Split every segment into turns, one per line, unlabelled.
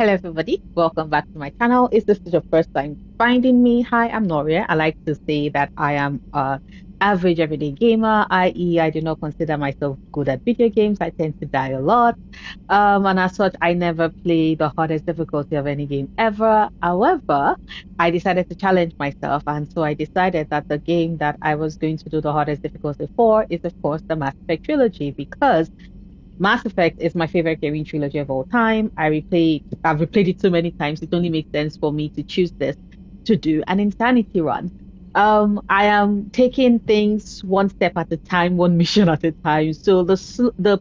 Hello, everybody. Welcome back to my channel. If this is your first time finding me, hi, I'm Noria. I like to say that I am a average everyday gamer, i.e., I do not consider myself good at video games. I tend to die a lot. And as such, I never play the hardest difficulty of any game ever. However, I decided to challenge myself, and so I decided that the game that I was going to do the hardest difficulty for is, of course, the Mass Effect trilogy because Mass Effect is my favorite gaming trilogy of all time. I've replayed it so many times. It only makes sense for me to choose this to do an insanity run. I am taking things one step at a time, one mission at a time. So the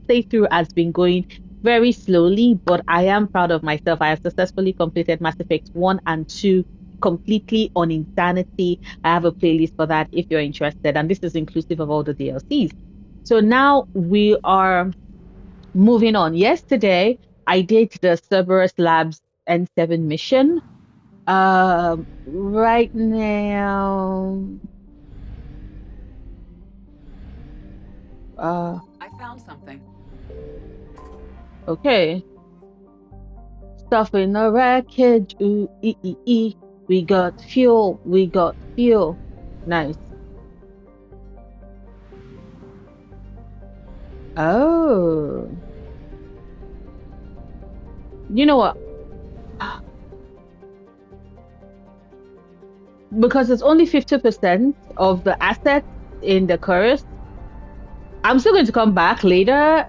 playthrough has been going very slowly, but I am proud of myself. I have successfully completed Mass Effect 1 and 2 completely on insanity. I have a playlist for that if you're interested, and this is inclusive of all the DLCs. So now we are moving on. Yesterday, I did the Cerberus Labs N7 mission. Right now,
I found something.
okay. Stuff in the wreckage. Ooh, ee. We got fuel. We got fuel. Nice. Oh, you know what? Because it's only 50% of the assets in the chorus, I'm still going to come back later.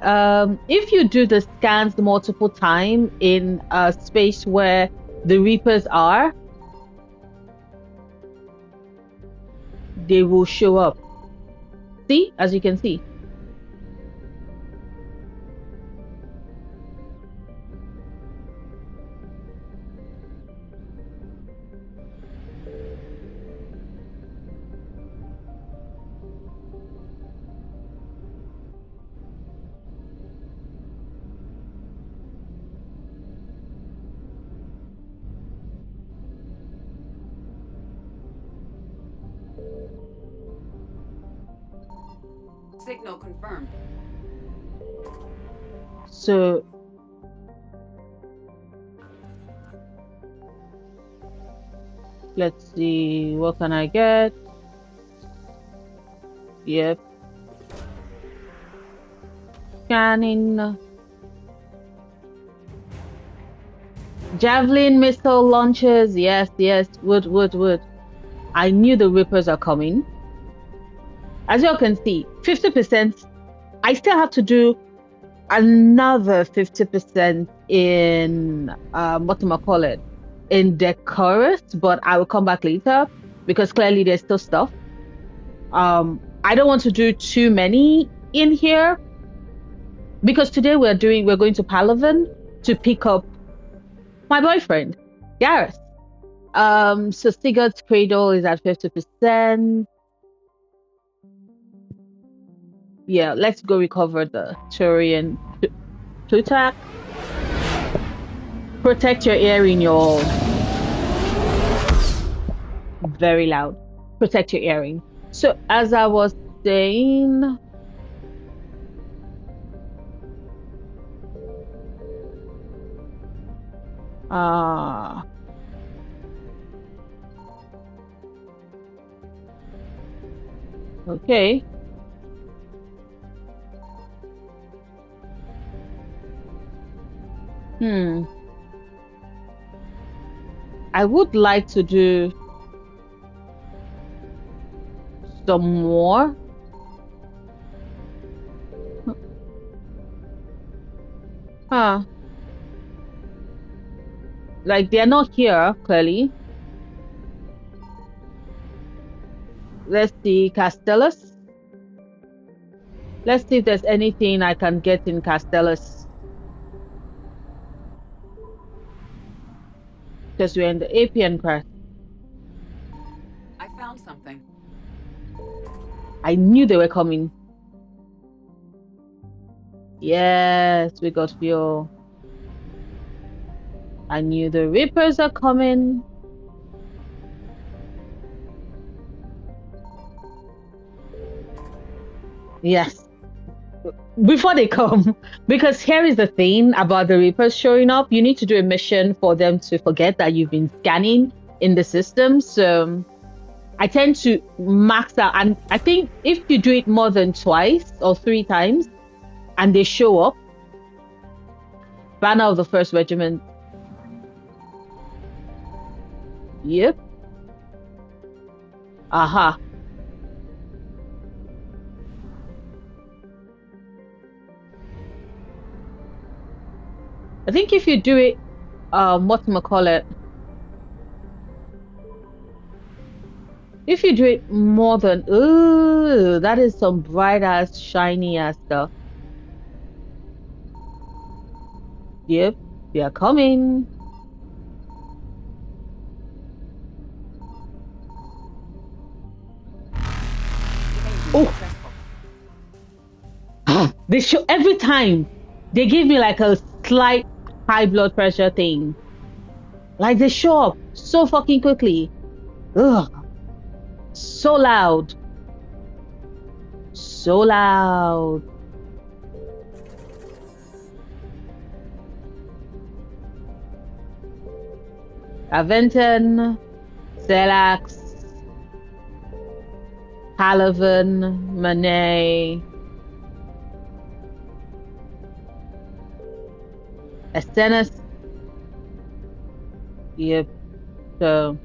If you do the scans multiple times in a space where the Reapers are, they will show up. See, as you can see.
Signal confirmed.
So let's see, what can I get? Yep. Scanning. Javelin missile launchers. Yes, yes. Wood. I knew the Reapers are coming. As you can see, 50%. I still have to do another 50% in whatchamacallit, in the chorus, but I will come back later because clearly there's still stuff. I don't want to do too many in here because today we're going to Palaven to pick up my boyfriend, Garrus. So Sigurd's Cradle is at 50%. Yeah, let's go recover the Turian Plutarch. Protect your earring, y'all. Very loud. Protect your earring. So as I was saying, uh okay. I would like to do some more. Huh. Like they're not here, clearly. Let's see, Castellus. Let's see if there's anything I can get in Castellus. Because we're in the Apian crest.
I found something.
I knew they were coming. Yes, we got fuel. I knew the Reapers are coming. Yes. before they come. Because here is the thing about the Reapers showing up. You need to do a mission for them to forget that you've been scanning in the system. So I tend to max out. And I think if you do it more than twice or 3 times and they show up, Banner of the First Regiment. Yep. Aha. I think if you do it, whatchamacallit, if you do it more than, ooh, that is some bright ass, shiny ass stuff. Yep, they are coming. Oh, they show every time. They give me like a slight high blood pressure thing. Like they show up so fucking quickly. Ugh. So loud. So loud. Aventon, Zelax, Palaven, Monet, Astenis. Yep. So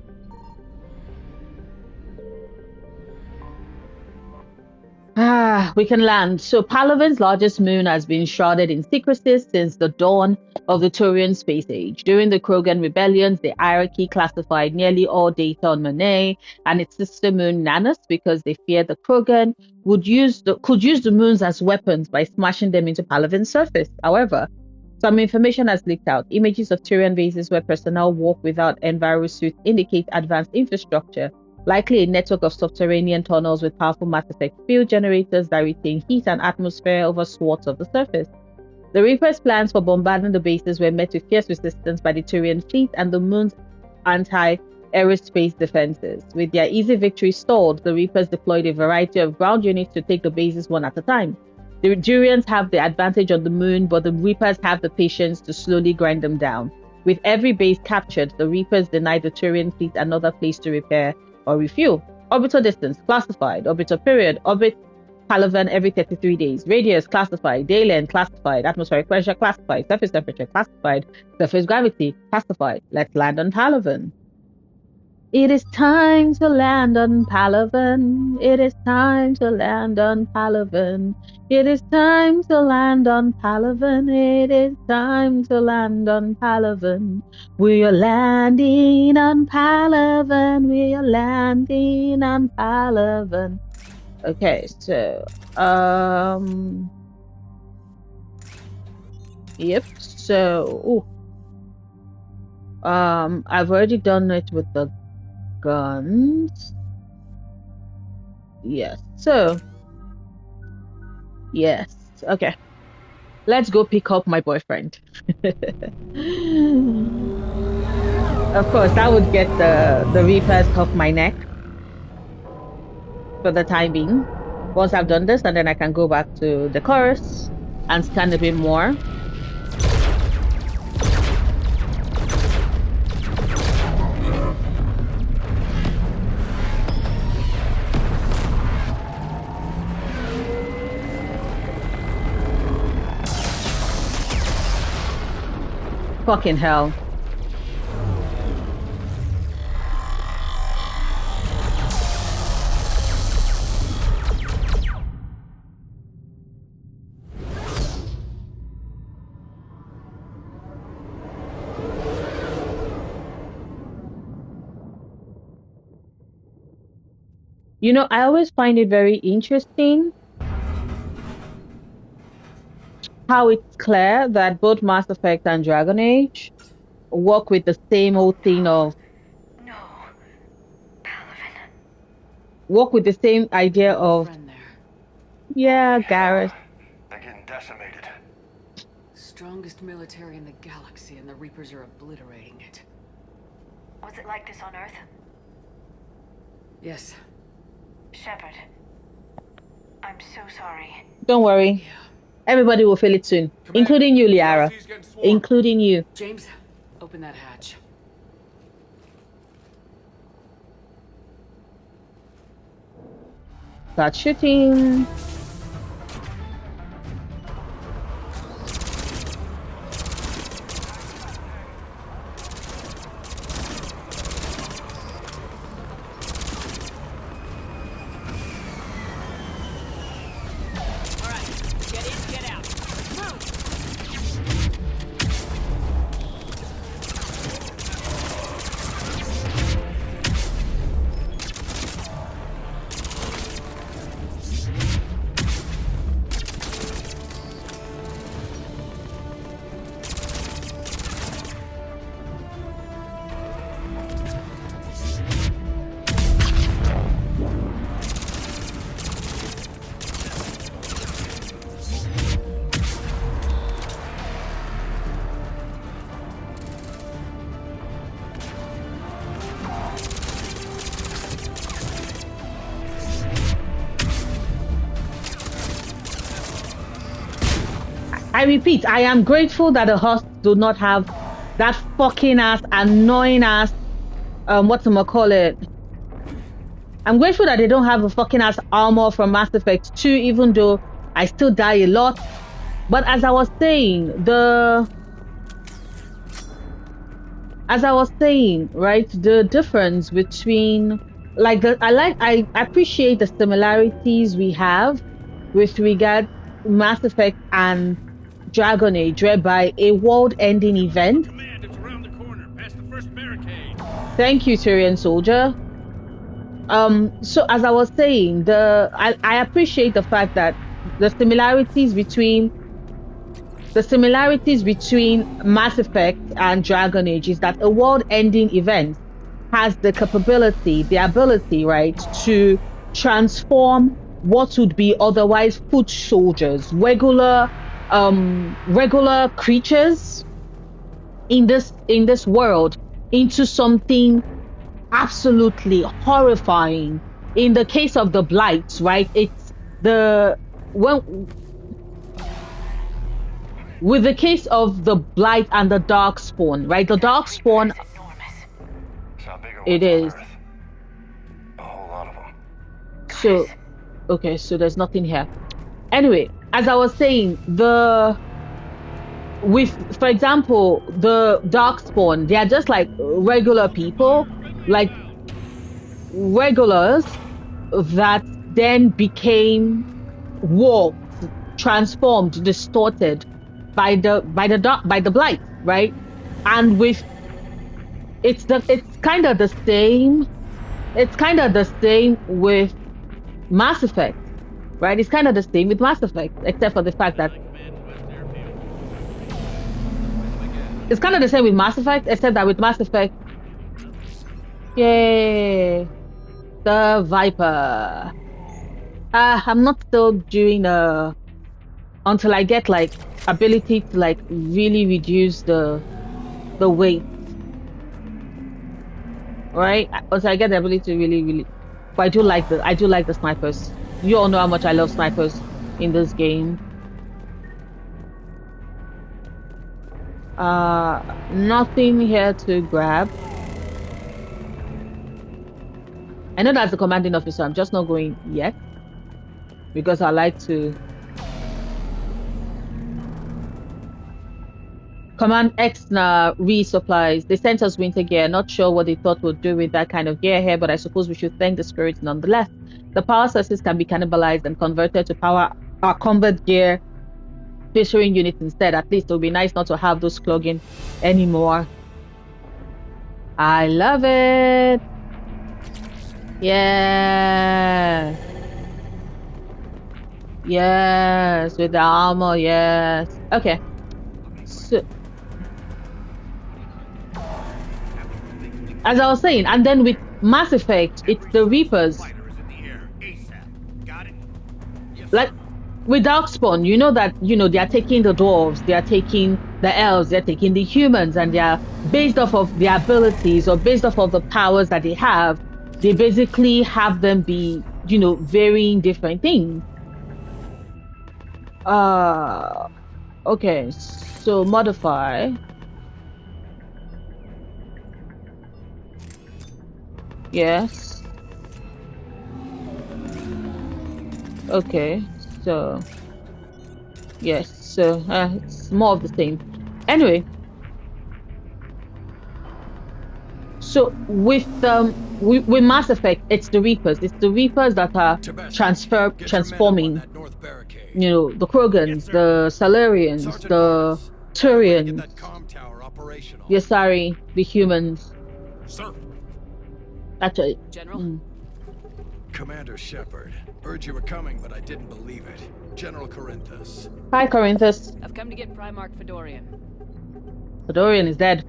we can land. So Palaven's largest moon has been shrouded in secrecy since the dawn of the Turian space age. During the Krogan rebellions, the hierarchy classified nearly all data on Monet and its sister moon Nanus because they feared the Krogan could use the moons as weapons by smashing them into Palaven's surface. However, some information has leaked out. Images of Turian bases where personnel walk without enviro suits indicate advanced infrastructure, likely a network of subterranean tunnels with powerful mass effect field generators that retain heat and atmosphere over swaths of the surface. The Reapers' plans for bombarding the bases were met with fierce resistance by the Turian fleet and the moon's anti-aerospace defenses. With their easy victory stalled, the Reapers deployed a variety of ground units to take the bases one at a time. The Durians have the advantage on the moon, but the Reapers have the patience to slowly grind them down. With every base captured, the Reapers denied the Turian fleet another place to repair or refuel. Orbital distance classified. Orbital period. Orbit Palaven every 33 days. Radius classified. Day length classified. Atmospheric pressure classified. Surface temperature classified. Surface gravity classified. Let's land on Palaven. It is time to land on Palaven. It is time to land on Palaven. It is time to land on Palaven. It is time to land on Palaven. We are landing on Palaven. We are landing on Palaven. Okay, so yep. So I've already done it with the guns. Yes. So yes. Okay. Let's go pick up my boyfriend. Of course, I would get the Reapers off my neck for the time being. Once I've done this, and then I can go back to the chorus and scan a bit more. Fucking hell. You know, I always find it very interesting how it's clear that both Mass Effect and Dragon Age work with the same old thing of work with the same idea of yeah, Garrus.
They're getting decimated.
Strongest military in the galaxy, and the Reapers are obliterating it.
Was it like this on Earth?
Yes.
Shepard, I'm so sorry.
Don't worry.
Yeah.
Everybody will feel it soon, including you, Liara. Including you.
James, open that hatch.
Start shooting. I repeat, I am grateful that the hosts do not have that fucking ass, annoying ass, whatchamacallit. I'm grateful that they don't have a fucking ass armor from Mass Effect 2, even though I still die a lot. But as I was saying, right, the difference between, like, I appreciate the similarities we have with regard to Mass Effect and Dragon Age, whereby a world-ending event.
Command, it's around the corner, past the first barricade.
Thank you, Tyrion Soldier. So as I was saying, I appreciate the fact that the similarities between Mass Effect and Dragon Age is that a world-ending event has the capability, the ability, right, to transform what would be otherwise foot soldiers, regular creatures in this world, into something absolutely horrifying. In the case of the Blights, right, it's with the case of the Blight and the Darkspawn, right? The Darkspawn, it is.
A whole lot of them.
So, okay, so there's nothing here. Anyway, as I was saying, for example, the Darkspawn, they are just like regular people, like regulars that then became warped, transformed, distorted by the Blight, right? And it's kind of the same. It's kind of the same with Mass Effect, right? It's kind of the same with Mass Effect, except for the fact that it's kind of the same with Mass Effect, except that with Mass Effect, yay, the Viper. I'm not still doing until I get like ability to like really reduce the weight, right? Until I get the ability to really. But I do like the snipers. You all know how much I love snipers in this game. Nothing here to grab. I know that's the commanding officer. I'm just not going yet because I like to. Command Exna resupplies. They sent us winter gear. Not sure what they thought we'll do with that kind of gear here, but I suppose we should thank the spirits nonetheless. The power sources can be cannibalized and converted to power our combat gear featuring units instead. At least it would be nice not to have those clogging anymore. I love it. Yeah. Yes, with the armor, yes. Okay. So, as I was saying, and then with Mass Effect, it's the Reapers. Like with Darkspawn, you know that they are taking the dwarves, they are taking the elves, they are taking the humans, and they are based off of their abilities or based off of the powers that they have. They basically have them be, varying different things. Okay, so modify. Yes. Okay, so yes, so it's more of the same. Anyway, so with Mass Effect, it's the Reapers. It's the Reapers that are transforming. You know, the
Yes,
Krogans,
sir.
the Salarians,
Sergeant
the
Vargas, find a way to get
Turians,
that comm tower operational.
the Asari, the humans.
Sir.
Actually,
General?
Commander Shepard, heard you were coming, but I didn't believe it. General Corinthus.
Hi, Corinthus.
I've come to get Primarch Fedorian.
Fedorian is dead.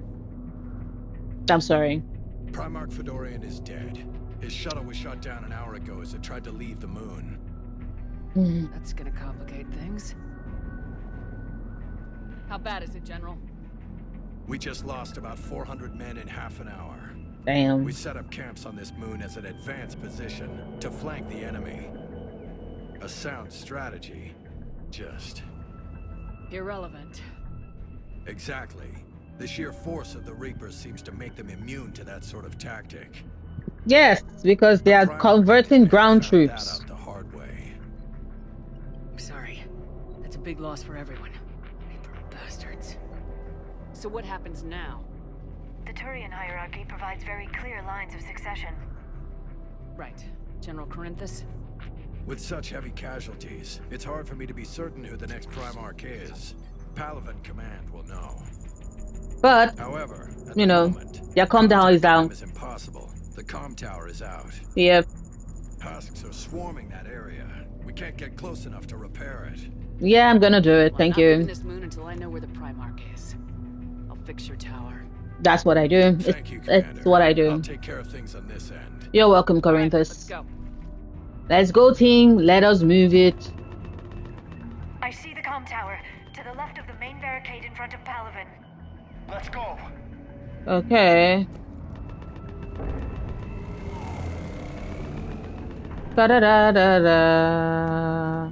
I'm sorry.
Primarch Fedorian is dead. His shuttle was shot down an hour ago as it tried to leave the moon.
That's gonna complicate things. How bad is it, General?
We just lost about 400 men in half an hour.
Damn.
We set up camps on this moon as an advanced position to flank the enemy. A sound strategy. Just...
Irrelevant.
Exactly. The sheer force of the Reapers seems to make them immune to that sort of tactic.
Yes, because they are
Primarch
converting
may have
ground
found
troops.
that out the hard way.
I'm sorry. That's a big loss for everyone. Reaper bastards. So what happens now?
The Turian hierarchy provides very clear lines of succession.
Right. General Corinthus?
With such heavy casualties, it's hard for me to be certain who the next Primarch is. Palaven Command will know.
But,
However, at
you
the
know,
moment,
yeah, calm down, he's
contacting
out.
them is impossible. The comm tower is out.
Yep.
Husks are swarming that area. We can't get close enough to repair it.
Yeah, I'm gonna do it.
Well,
Thank
I'm not leaving
you.
this moon until I know where the Primarch is. I'll fix your tower.
That's what I do.
Thank you, Commander.
It's what I
I'll
do.
take care of things on this end.
You're welcome,
All right,
Corinthus.
let's go.
Let's go, team. Let us move it.
I see the comm tower, to the left of the main barricade in front of Palaven.
Let's go.
Okay. Da-da-da-da-da.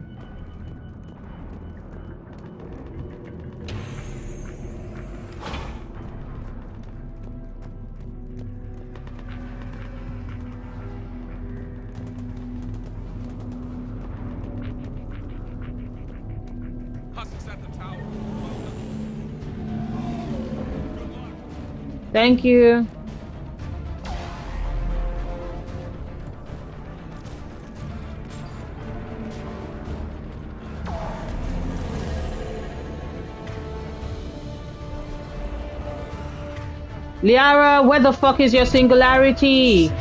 Husks at the tower. Good luck.
Thank you. Liara, where the fuck is your singularity?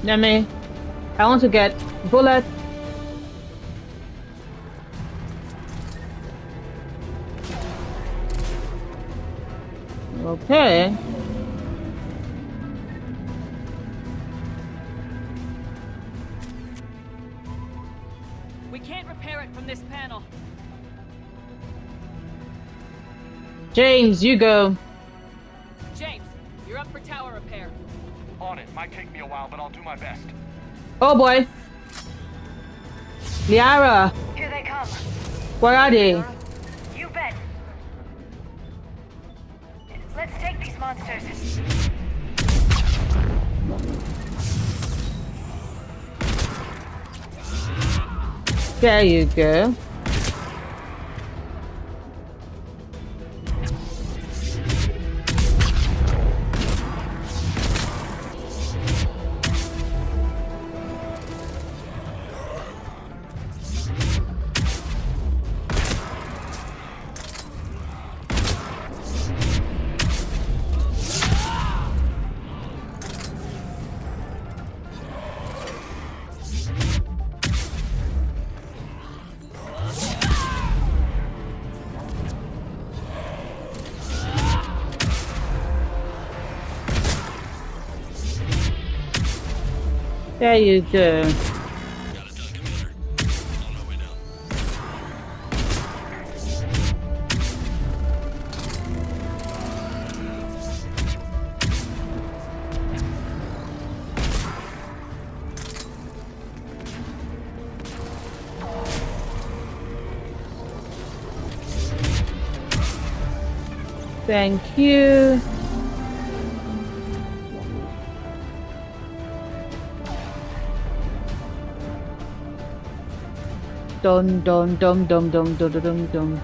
Neme, I want to get bullet. Okay.
We can't repair it from this panel.
James, you go.
James, you're up for tower repair.
On it. Might take me a while, but I'll do my best.
Oh boy. Liara,
Here they come.
where are they?
You bet. Let's take these monsters.
There you go. There you go.
Got it done, Commander. On my way down.
Thank you. Dun dun dum dum dum dum dum dum dum.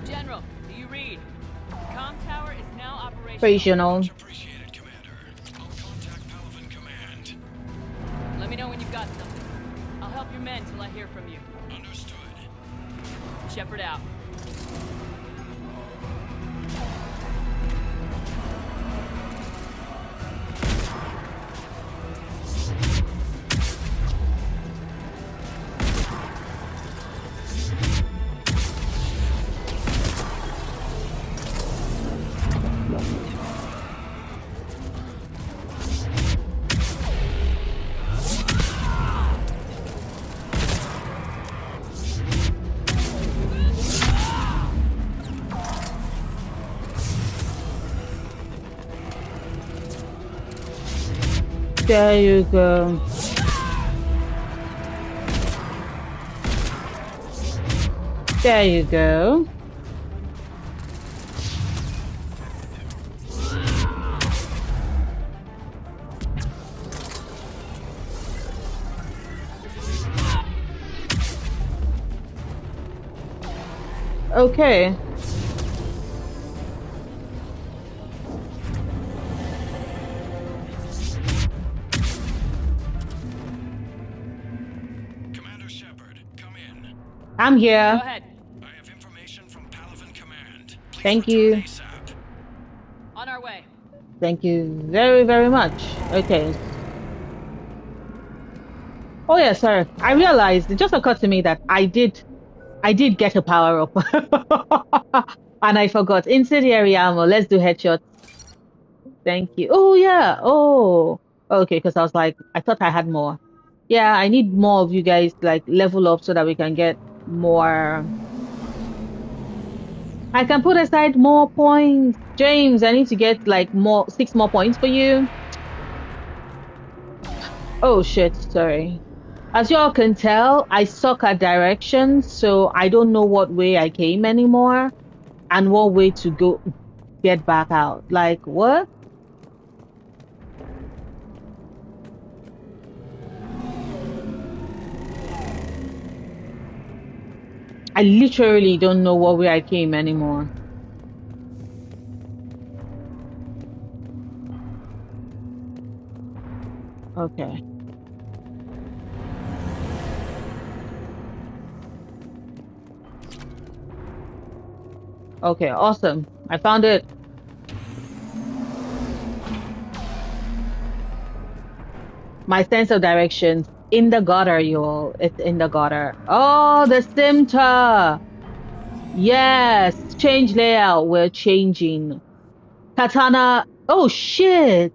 General, do you read? The comm tower is now operational.
Operational.
Much appreciated, Commander. I'll contact Palaven Command.
Let me know when you've got something. I'll help your men till I hear from you.
Understood.
Shepard out.
There you go. There you go. Okay.
Commander Shepard, come in.
I'm
Go
here.
ahead.
I have information from Palaven Command. Please
Thank
return
you.
ASAP.
On our way.
Thank you very, very much. Okay. Oh yeah, sorry. I realized it just occurred to me that I did get a power up. And I forgot. Incendiary ammo. Let's do headshots. Thank you. Oh yeah. Oh. Okay, because I was like, I thought I had more. Yeah, I need more of you guys like level up so that we can get more. I can put aside more points. James, I need to get like 6 more points for you. Oh shit, sorry. As y'all can tell, I suck at directions, so I don't know what way I came anymore and what way to go get back out. Like, what? I literally don't know what way I came anymore. Okay. Okay, awesome. I found it. My sense of directions in the gutter, y'all. It's in the gutter. Oh, the scimitar. Yes, change layout. We're changing. Katana. Oh, shit.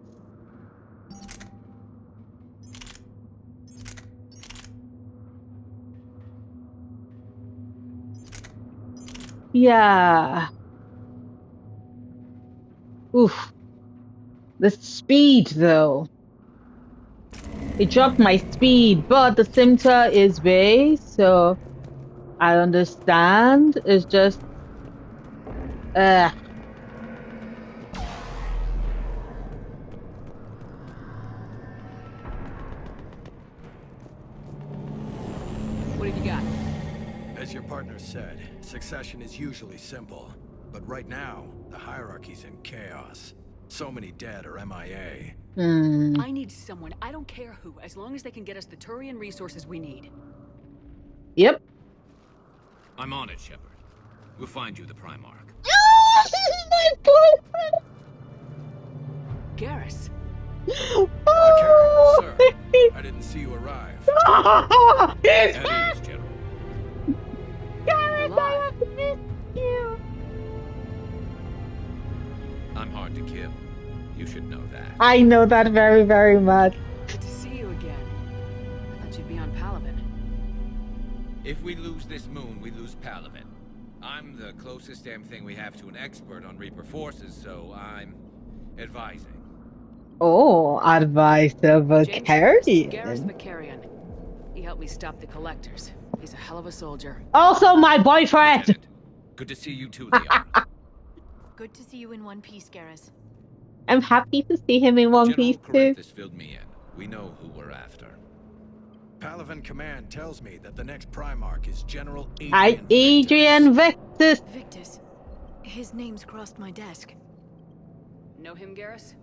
Yeah. Oof. The speed, though. It dropped my speed, but the scimitar is base, so I understand. It's just... What
What have you got?
As your partner said, succession is usually simple. But right now, the hierarchy's in chaos. So many dead or MIA.
I need someone, I don't care who, as long as they can get us the Turian resources we need.
Yep.
I'm on it, Shepard. We'll find you the Primarch.
My boyfriend!
Garrus.
Vakarian, sir. I didn't see you arrive.
At ease, General.
Garrus, I
Alive.
have missed you.
I'm hard to kill. You should know that.
I know that very, very much.
Good to see you again. I thought you'd be on Palaven.
If we lose this moon, we lose Palaven. I'm the closest damn thing we have to an expert on Reaper forces, so I'm advising.
Oh, Advisor
James
Vakarian.
Garrus Vakarian. He helped me stop the collectors. He's a hell of a soldier.
Also my boyfriend.
Lieutenant, good to see you too, Liara.
Good to see you in one piece, Garrus.
I'm happy to see him in One Piece
General
too.
Corinthus filled me in. We know who we're after.
Palaven Command tells me that the next Primarch is General
Adrian Victus.
Victus. His name's crossed my desk.
Know him, Garrus?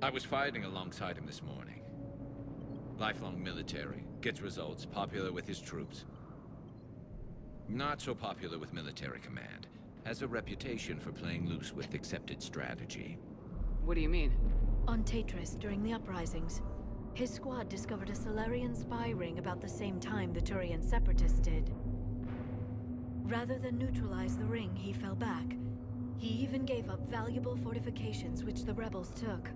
I was fighting alongside him this morning. Lifelong military, gets results, popular with his troops. Not so popular with military command. Has a reputation for playing loose with accepted strategy.
What do you mean?
On Tatris, during the uprisings, his squad discovered a Solarian spy ring about the same time the Turian separatists did. Rather than neutralize the ring, he fell back. He even gave up valuable fortifications which the rebels took.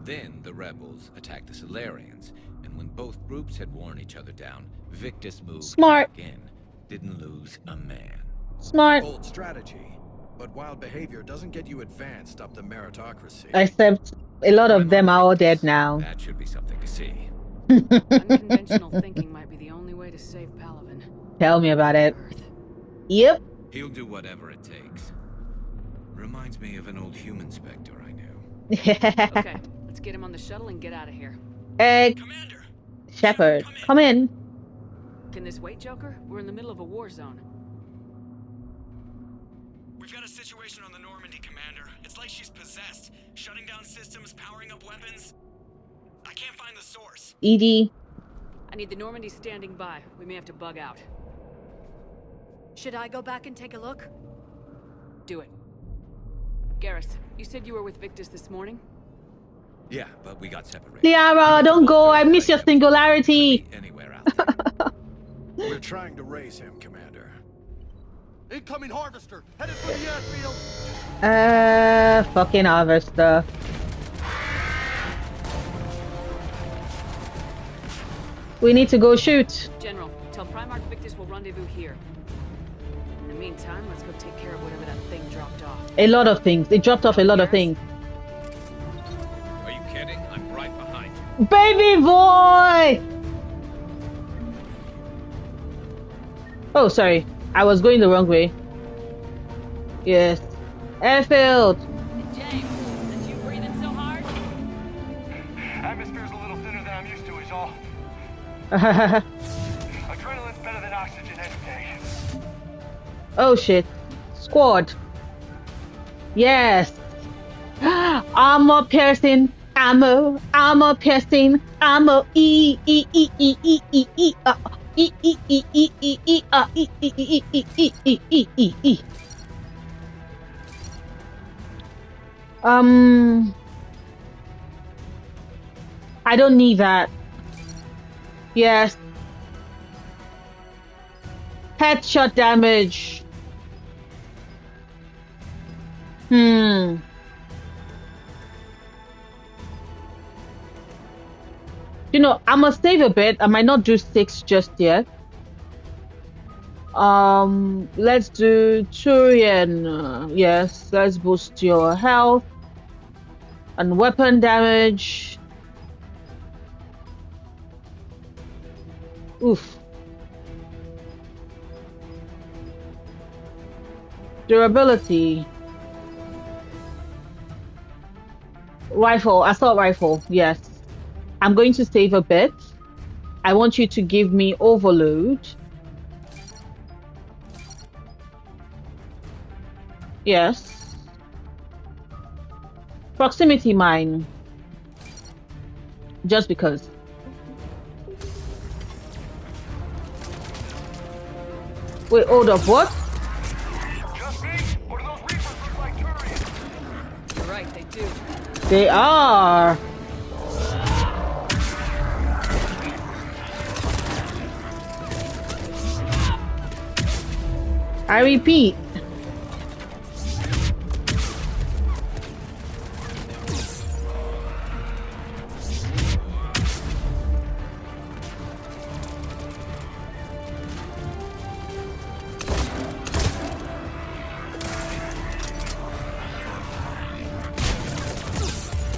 Then the rebels attacked the Solarians, and when both groups had worn each other down, Victus moved
Smart.
back in. Didn't lose a man.
Smart.
Bold strategy, but wild behavior doesn't get you advanced up the meritocracy.
Except a lot of them are all dead now.
That should be something to see.
Unconventional thinking might be the only way to save Palaven.
Tell me about it.
Earth.
Yep.
He'll do whatever it takes. Reminds me of an old human Spectre I knew.
Okay, let's get him on the shuttle and get out of here.
Commander!
Shepard, come in.
Can this wait, Joker? We're in the middle of a war zone.
We've got a situation on the Normandy, Commander. It's like she's possessed. Shutting down systems, powering up weapons. I can't find the source.
Edie.
I need the Normandy standing by. We may have to bug out.
Should I go back and take a look?
Do it. Garrus, you said you were with Victus this morning?
Yeah, but we got separated.
Liara, don't go. I miss your singularity.
Anywhere out there.
We're trying to raise him, Commander.
Incoming harvester, headed for the airfield.
Fucking harvester. We need to go shoot.
General, tell Primarch Victus will rendezvous here. In the meantime, let's go take care of whatever that thing dropped off.
A lot of things. It dropped off a lot of things.
Are you kidding? I'm right behind you.
Baby boy! Oh, sorry. I was going the wrong way. Yes. Airfield.
James, is you breathing so hard?
Atmosphere's a little thinner than I'm used to, is all. Adrenaline's better than oxygen any day.
Oh shit. Squad. Yes. Armor piercing. Armor piercing. Armor E. I don't need that. Yes. Headshot damage. You know, I must save a bit. I might not do 6 just yet. Let's do Turian. Yes, let's boost your health and weapon damage. Oof. Durability. Rifle, assault rifle, yes. I'm going to save a bit. I want you to give me overload. Yes. Proximity mine. Just because. Wait, hold up, what?
Just me? Or do those Reapers look like Turians?
You're right, they do.
They are. I repeat.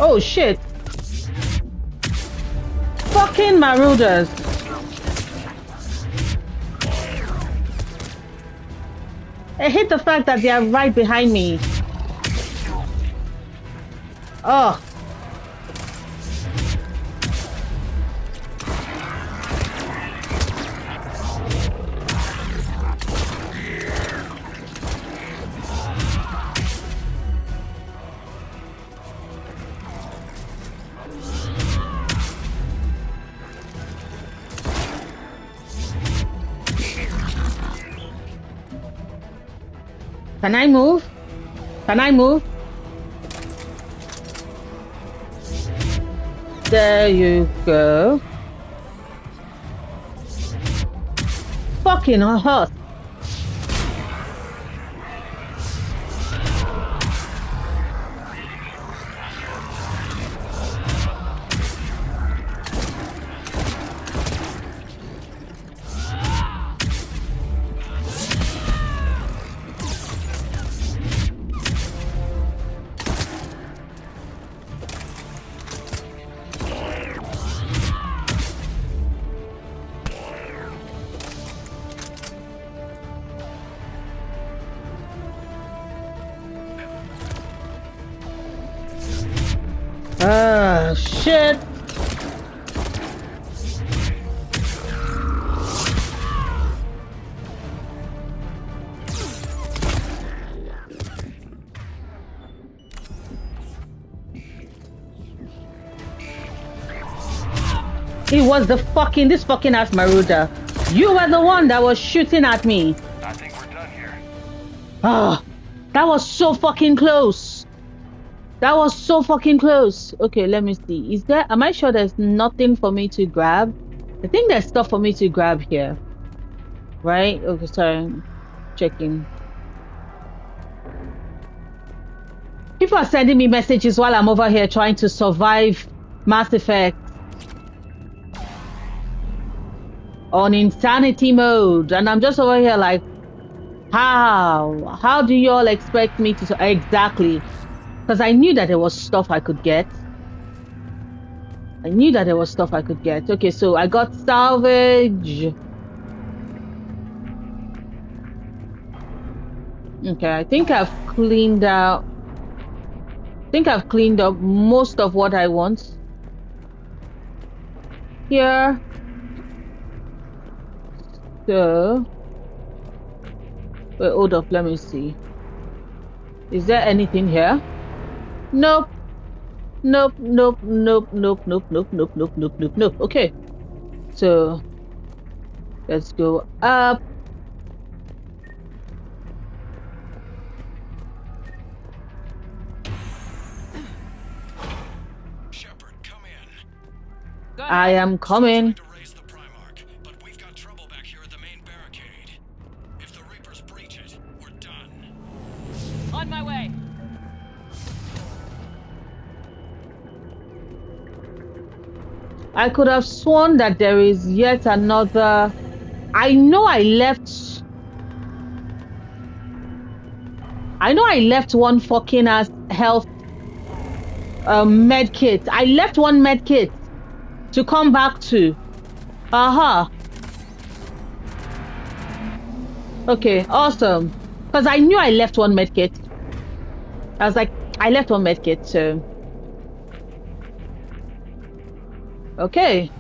Oh shit! Fucking marauders! I hate the fact that they are right behind me. Oh. Can I move? Can I move? There you go. Fucking hot. Ah, shit. It was this fucking ass marauder. You were the one that was shooting at me.
I think we're done here.
Ah, that was so fucking close. That was so fucking close. Okay, let me see. Am I sure there's nothing for me to grab? I think there's stuff for me to grab here. Right? Okay, sorry. Checking. People are sending me messages while I'm over here trying to survive Mass Effect on insanity mode. And I'm just over here like, how? How do you all expect me to... Exactly. Because I knew that there was stuff I could get. Okay, so I got salvage. Okay, I think I've cleaned out... I've cleaned up most of what I want. Here. So... Wait, hold up, let me see. Is there anything here? Nope. Nope. Okay. So let's go up.
Shepard, come in.
I am coming.
To raise the Primarch, but we've got trouble back here at the main barricade. If the Reapers breach it, we're done.
On my way.
I could have sworn that there is yet another. I know I left one fucking ass health med kit. I left one med kit to come back to. Okay, awesome. Because I knew I left one med kit. I was like, I left one med kit, so. Okay.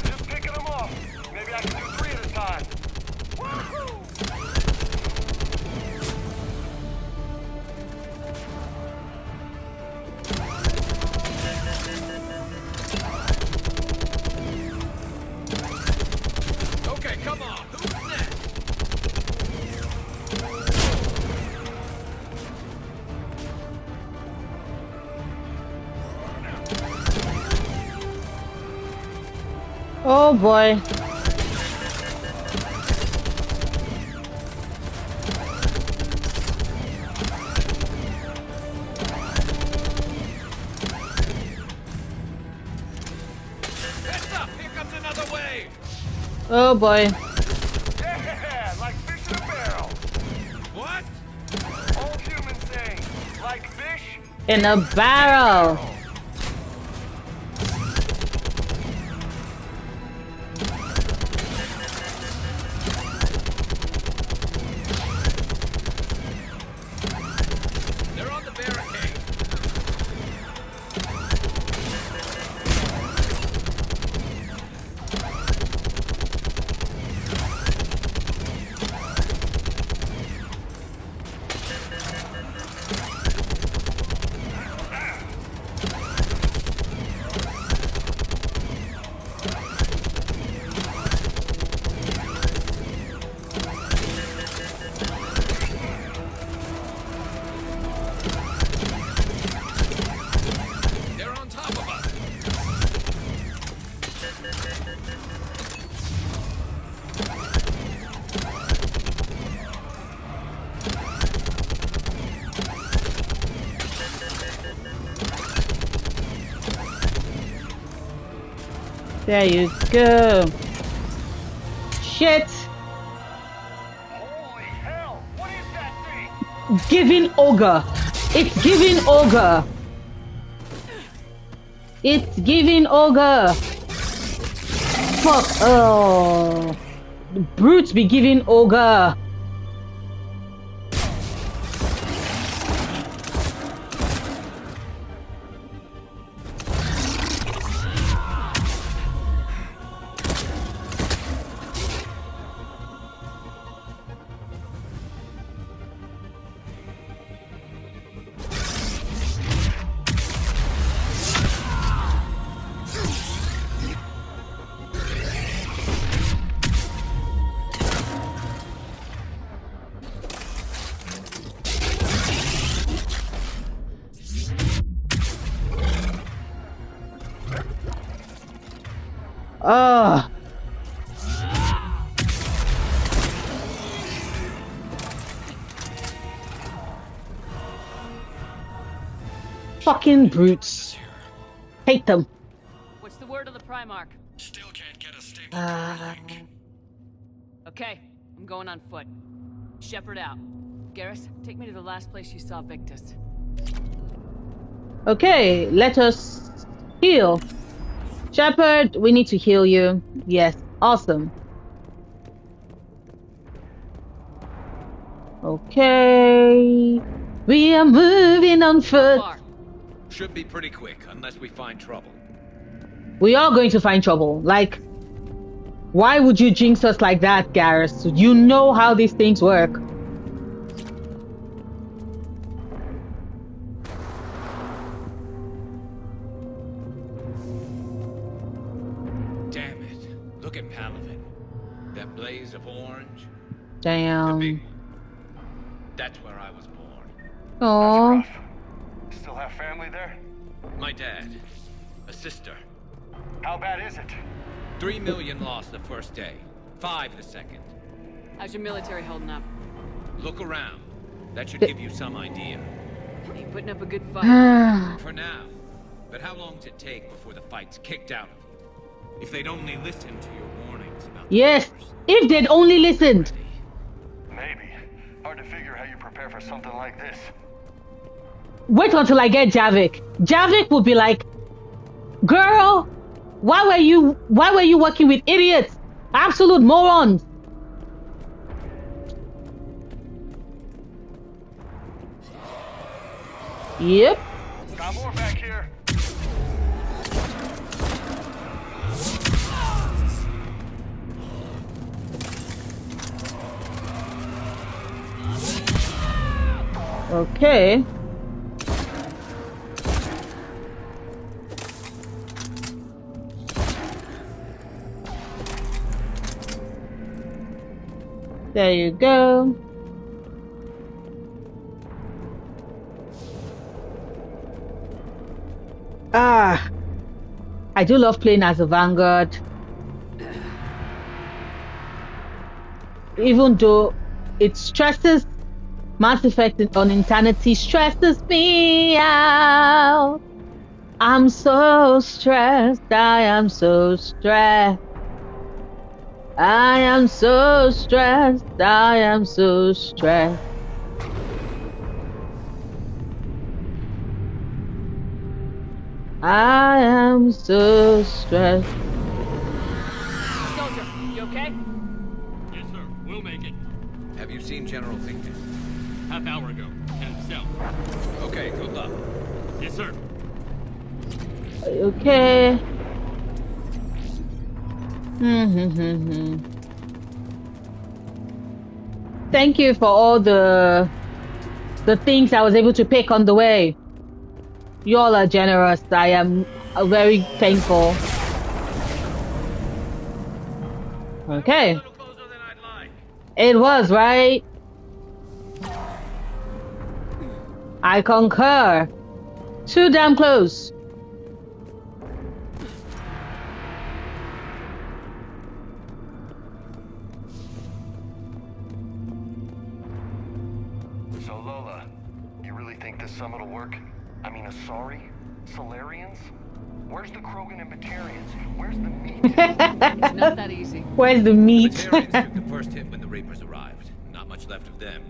Just picking them off. Maybe I can do
Oh boy.
Heads up! Here comes another wave!
Oh boy.
Yeah, like fish in a barrel.
What?
Old human saying, like fish
In a barrel.
They're on the barricade. They're on top of us.
There you go. Shit.
Holy hell! What is that thing?
Giving ogre. It's giving ogre. It's giving ogre. Fuck. Oh. The brutes be giving ogre. Ugh. Fucking brutes. Hate them.
What's the word of the Primarch?
Still can't get a stable link.
Okay, I'm going on foot. Shepherd out. Garrus, take me to the last place you saw Victus.
Okay, let us heal. Shepard, we need to heal you. Yes, awesome. Okay. We are moving on foot.
Far.
Should be pretty quick, unless we find trouble.
We are going to find trouble. Like, why would you jinx us like that, Garrus? You know how these things work.
Damn it. Look at Palavin. That blaze of orange. The
Damn.
big one. That's where I was born.
Oh.
Rough. Still have family there?
My dad. A sister.
How bad is it?
3 million lost the first day. 5 the second.
How's your military holding up?
Look around. That should give you some idea.
You putting up a good fight?
For now. But how long does it take before the fight's kicked out of you? If they'd only listened to your warnings about the
Yes,
wars.
if they'd only listened.
Maybe. Hard to figure how you prepare for something like this.
Wait until I get Javik. Javik will be like, girl, why were you working with idiots? Absolute morons. Yep.
Got more back here.
Okay. There you go. Ah, I do love playing as a Vanguard. even though it stresses Mass Effect on Insanity stresses me out. I'm so stressed. I am so stressed. I am so stressed. I am so stressed. I am so stressed.
Soldier, you okay?
Yes, sir. We'll make it.
Have you seen General Thinkman?
Half hour ago. Headed south.
Okay, good luck.
Yes, sir.
Okay. Thank you for all the things I was able to pick on the way. You all are generous. I am very thankful. Okay. It was, right? I concur. Too damn close.
So Lola, you really think this summit will work? I mean, Asari? Solarians? Where's the Krogan and Batarians? Where's the meat?
It's not that easy.
Where's the meat?
Batarians took the first hit when the Reapers arrived. Not much left of them.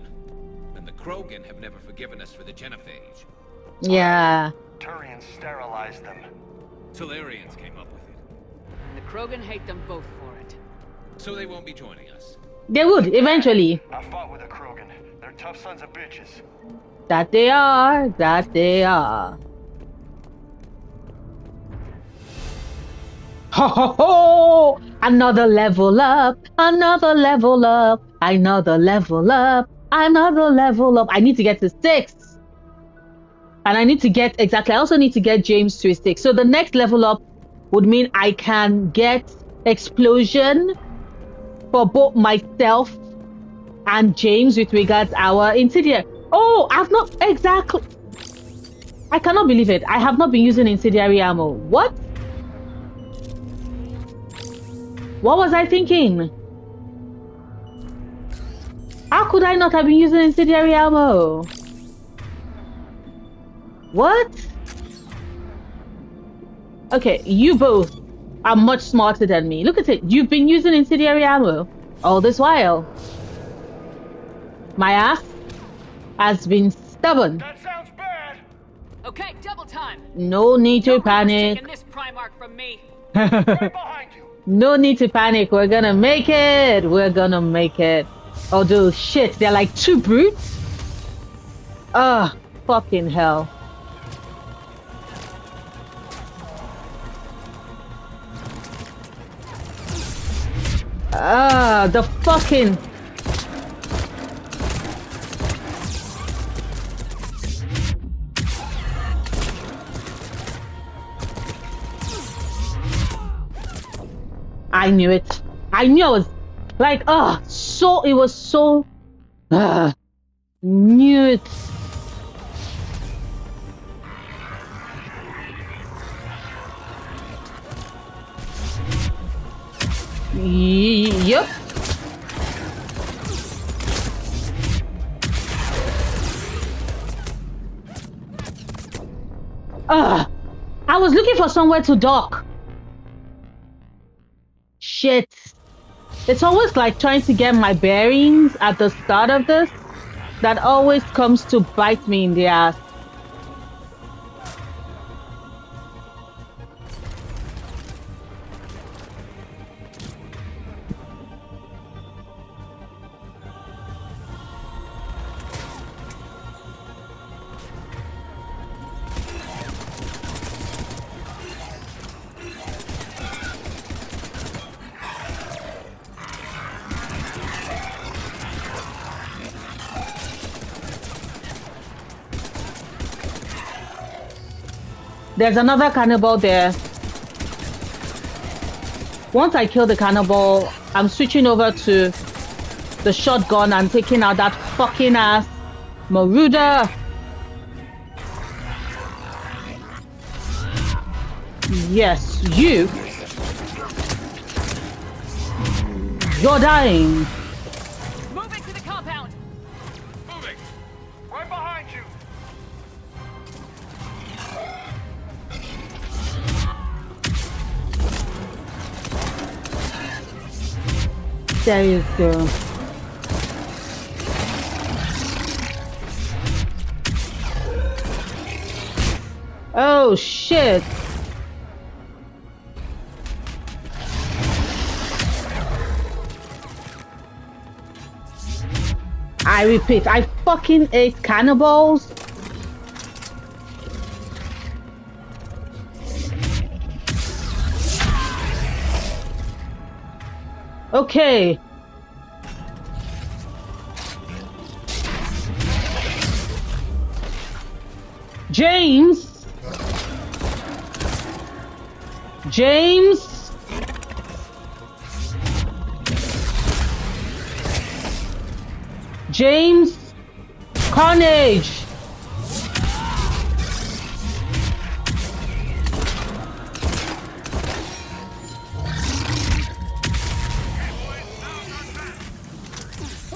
And the Krogan have never forgiven us for the genophage.
Yeah.
Turians sterilized them.
Solarians came up with it.
The Krogan hate them both for it.
So they won't be joining us.
They would eventually.
I fought with a Krogan. They're tough sons of bitches.
That they are. That they are. Ho ho ho! Another level up. Another level up. Another level up. Another level up. I need to get to 6. And I need to get exactly. I also need to get James to 6. So the next level up would mean I can get explosion for both myself and James with regards our incendiary. Oh, I've not exactly. I cannot believe it. I have not been using incendiary ammo. What? What was I thinking? How could I not have been using incendiary ammo? What? Okay, you both are much smarter than me. Look at it. You've been using incendiary ammo all this while. My ass has been stubborn.
That sounds bad!
Okay, double time.
No need to
No one's
panic.
taking this Primarch from me.
Right behind you!
No need to panic. We're gonna make it. We're gonna make it. Although, shit, they're like 2 brutes. Ugh, fucking hell. The fucking... I knew it. I knew I was like, so it was so knew it. Yep. I was looking for somewhere to dock. Shit. It's always like trying to get my bearings at the start of this. That always comes to bite me in the ass. There's another cannibal there. Once I kill the cannibal, I'm switching over to the shotgun and taking out that fucking ass Marauder. Yes, you're dying. There you go. Oh shit. I repeat, I fucking ate cannibals. Okay. James. James. James. Carnage.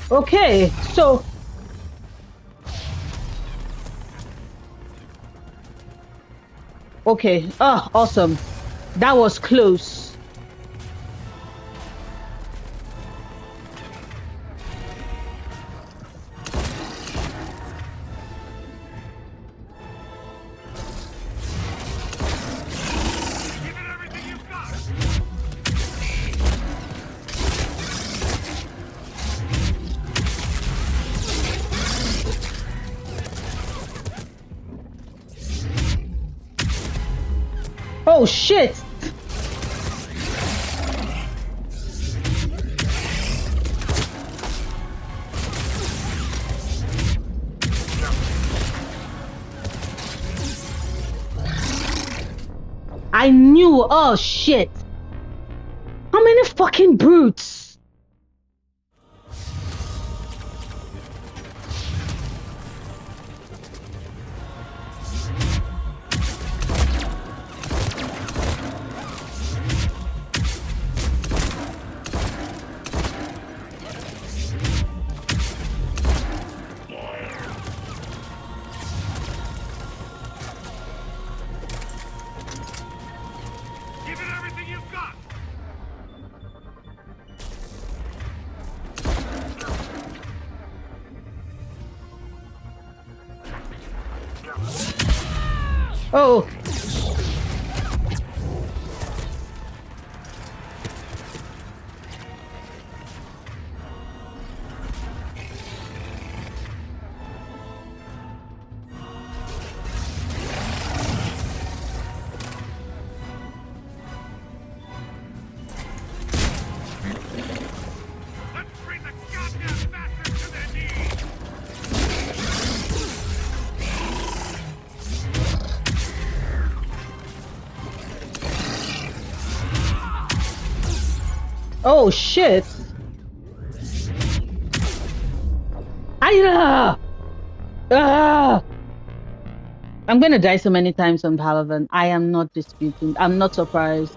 Okay, so okay. Oh, awesome. That was close. Oh shit! I knew. Oh shit! How many fucking brutes? Oh. Oh shit! I'm gonna die so many times on Paladin. I am not disputing. I'm not surprised.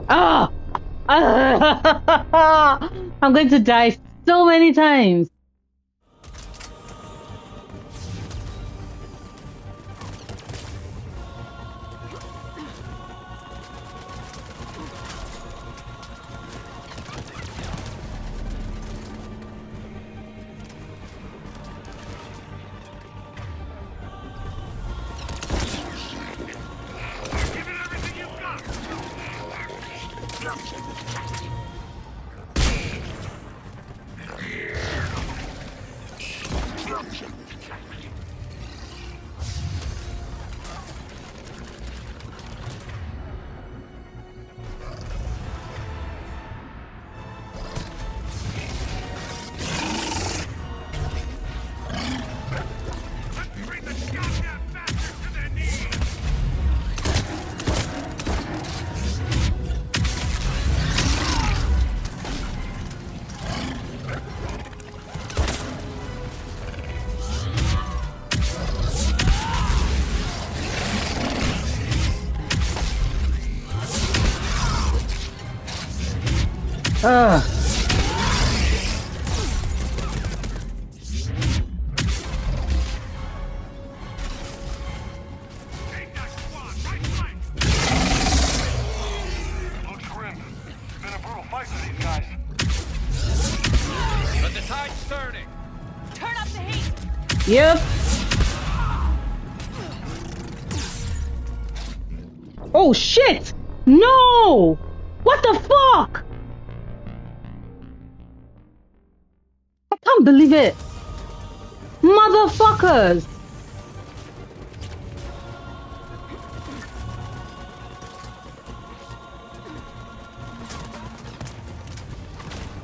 Ah! I'm going to die so many times. Ugh.
Looks grim. Been a brutal fight for these guys.
But the tide's turning.
Turn up the heat!
Yep. Oh shit! No! What the fuck? I can't believe it. Motherfuckers!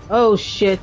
Oh shit.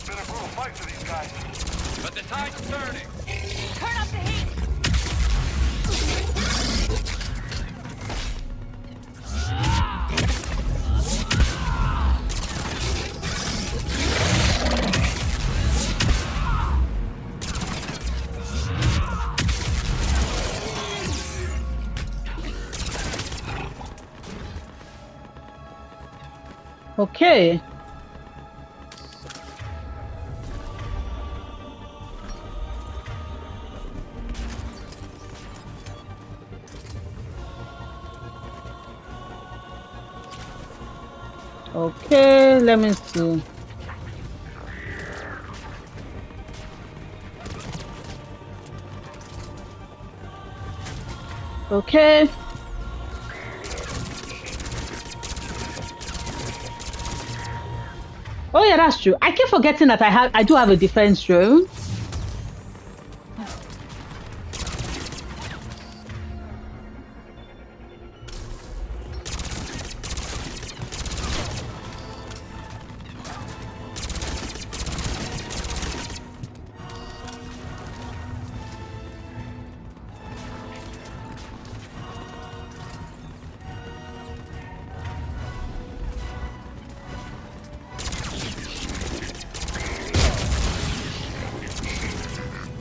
Been a brutal fight for these guys.
But the tide's turning.
Turn up the heat!
Okay. Okay, let me see. Okay. Oh yeah, that's true. I keep forgetting that I do have a defense drone.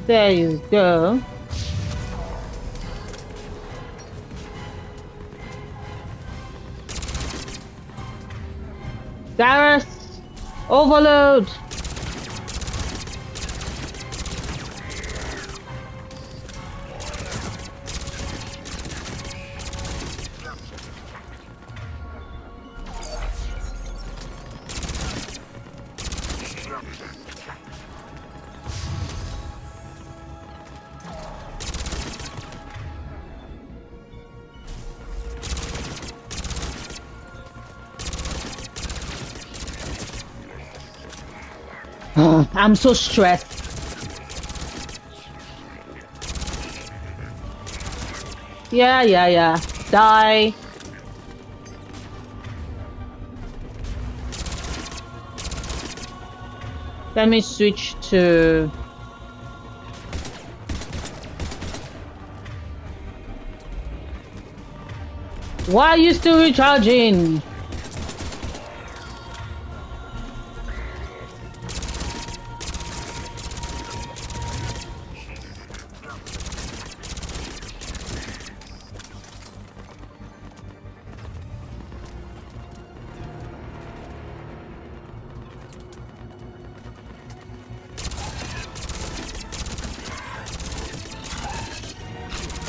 There you go. Garrus, overload. I'm so stressed. Yeah. Die. Let me switch to... Why are you still recharging?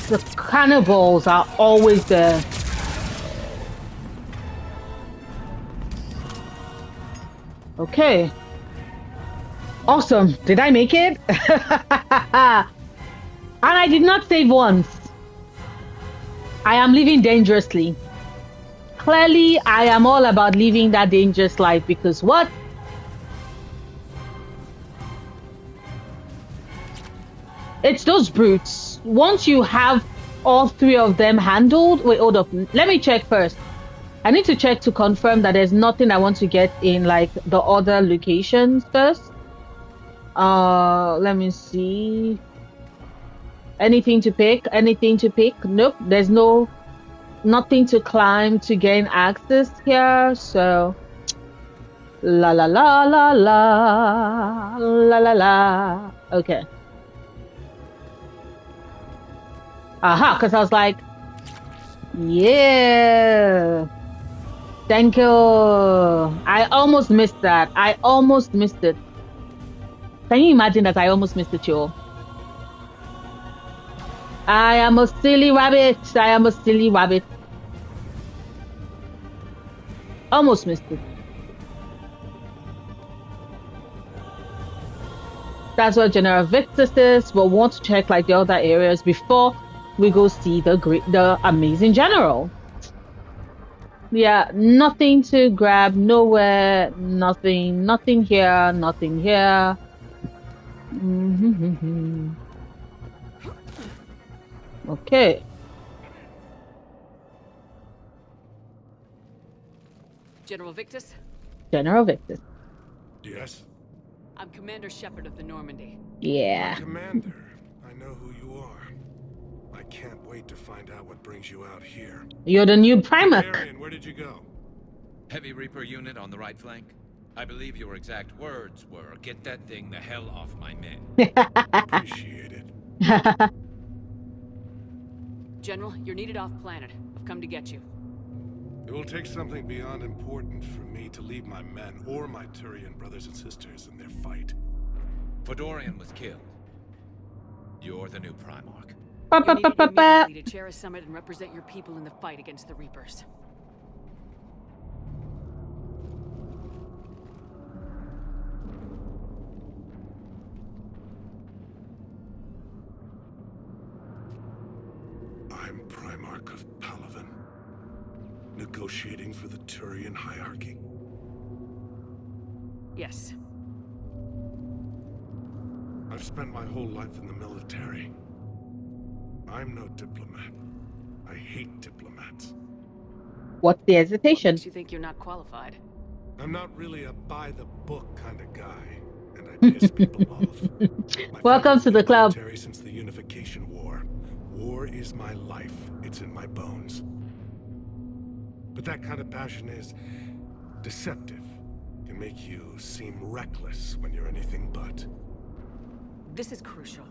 The cannibals are always there. Okay. Awesome. Did I make it? And I did not save once. I am living dangerously. Clearly, I am all about living that dangerous life because what? It's those brutes. Once you have all three of them handled, wait, hold up. Let me check first. I need to check to confirm that there's nothing I want to get in like the other locations first. Let me see. Anything to pick? Anything to pick? Nope. There's nothing to climb to gain access here. So la la la la la la la la. Okay. Aha, because I was like, yeah. Thank you. I almost missed that. I almost missed it. Can you imagine that I almost missed it, y'all? I am a silly rabbit. I am a silly rabbit. Almost missed it. That's what General Victor says. We'll want to check like the other areas before we go see the amazing general. Yeah, nothing to grab, nowhere, nothing here, nothing here. Okay.
General Victus?
General Victus.
Yes?
I'm Commander Shepard of the Normandy.
Yeah.
Commander, I know who you are. I can't wait to find out what brings you out here.
You're the new Primarch.
Vakarian, where did you go?
Heavy Reaper unit on the right flank. I believe your exact words were, "Get that thing the hell off my men."
Appreciate it.
General, you're needed off planet. I've come to get you.
It will take something beyond important for me to leave my men or my Turian brothers and sisters in their fight.
Fodorian was killed. You're the new Primarch.
You're needed immediately to chair a summit and represent your people in the fight against the Reapers.
I'm Primarch of Palaven, negotiating for the Turian hierarchy.
Yes.
I've spent my whole life in the military. I'm no diplomat. I hate diplomats.
What's the hesitation?
Makes you think you're not qualified?
I'm not really a by-the-book kind of guy, and I piss people off. My
Welcome
family's
to the
been
club.
military since the Unification War. War is my life. It's in my bones. But that kind of passion is deceptive. Can make you seem reckless when you're anything but.
This is crucial.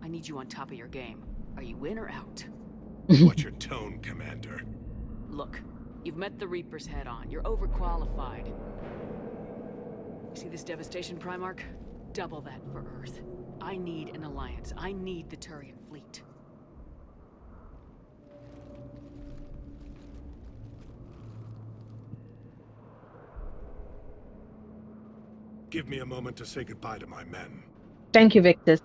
I need you on top of your game. Are you in or out?
Watch your tone, Commander.
Look, you've met the Reapers head on. You're overqualified. See this devastation, Primarch? Double that for Earth. I need an alliance. I need the Turian fleet.
Give me a moment to say goodbye to my men.
Thank you, Victus.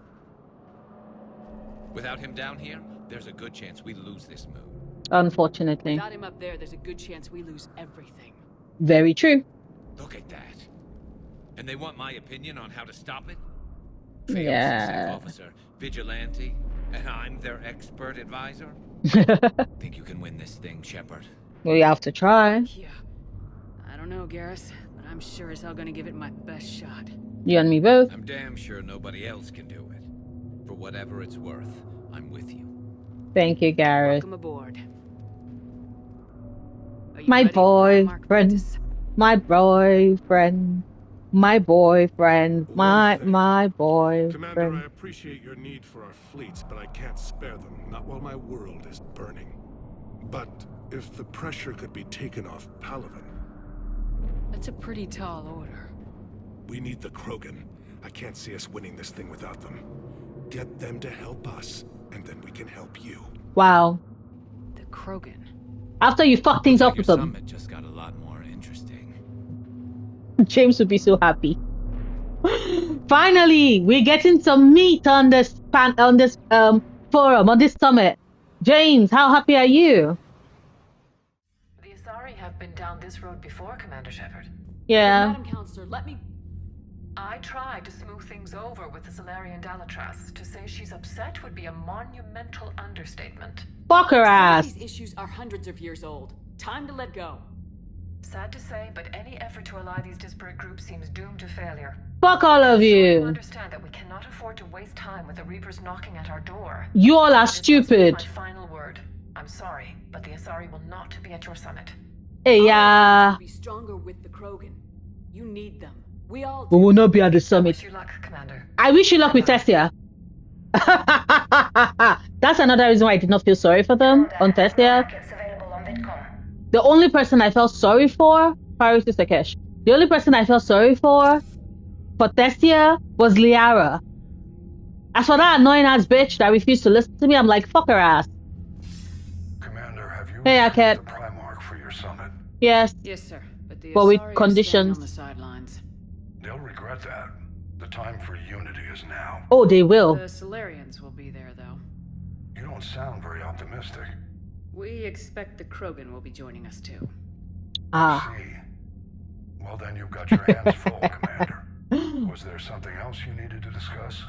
Without him down here, there's a good chance we lose this move.
Unfortunately.
Without him up there, there's a good chance we lose everything.
Very true.
Look at that. And they want my opinion on how to stop it?
Yeah.
Sec officer, vigilante, and I'm their expert advisor? Think you can win this thing, Shepard?
We have to try.
Yeah. I don't know, Garrus, but I'm sure as hell gonna give it my best shot.
You and me both.
I'm damn sure nobody else can do it. For whatever it's worth, I'm with you.
Thank you, Garrus.
Welcome aboard. Are you
My
ready, Primarch
boyfriend.
Victus?
My boyfriend. My boyfriend. My
Commander, I
boyfriend.
appreciate your need for our fleets, but I can't spare them, not while my world is burning. But if the pressure could be taken off Palaven,
That's a pretty tall order.
we need the Krogan. I can't see us winning this thing without them. Get them to help us, and then we can help you.
Wow.
The Krogan.
After you fuck things up
Your
with them.
summit just got a lot more interesting.
James would be so happy. Finally, we're getting some meat on this forum, on this summit. James, how happy are you?
The Asari have been down this road before, Commander Shepard.
Yeah.
Madam Counselor, let me...
I tried to smooth things over with the Solarian Dalatras. To say she's upset would be a monumental understatement.
Fuck her
Some
ass.
of these issues are hundreds of years old. Time to let go.
Sad to say, but any effort to ally these disparate groups seems doomed to failure.
Fuck all of
You
you.
understand that we cannot afford to waste time with the Reapers knocking at our door.
You all are
This must be
stupid.
my final word. I'm sorry, but the Asari will not be at your summit.
Hey,
Our
yeah.
alliance will be stronger with the Krogan. You need them. We all
We
do.
will not be at the
I
summit.
wish you luck, Commander.
I wish you luck with Tessia. That's another reason why I did not feel sorry for them on Tessia. The only person I felt sorry for, priority Sakesh. The only person I felt sorry for Tessia was Liara. As for that annoying ass bitch that refused to listen to me, I'm like, fuck her ass.
Commander, have you
Hey,
retrieved
Aket.
the Primarch for your summit?
Yes,
Yes, sir. But the
but with
Asari are staying
conditions.
on the sidelines.
They'll regret that. The time for unity is now.
Oh, they will.
The Solarians will be there, though.
You don't sound very optimistic.
We expect the Krogan will be joining us, too.
Ah.
See. Well, then you've got your hands full, Commander. Was there something else you needed to discuss?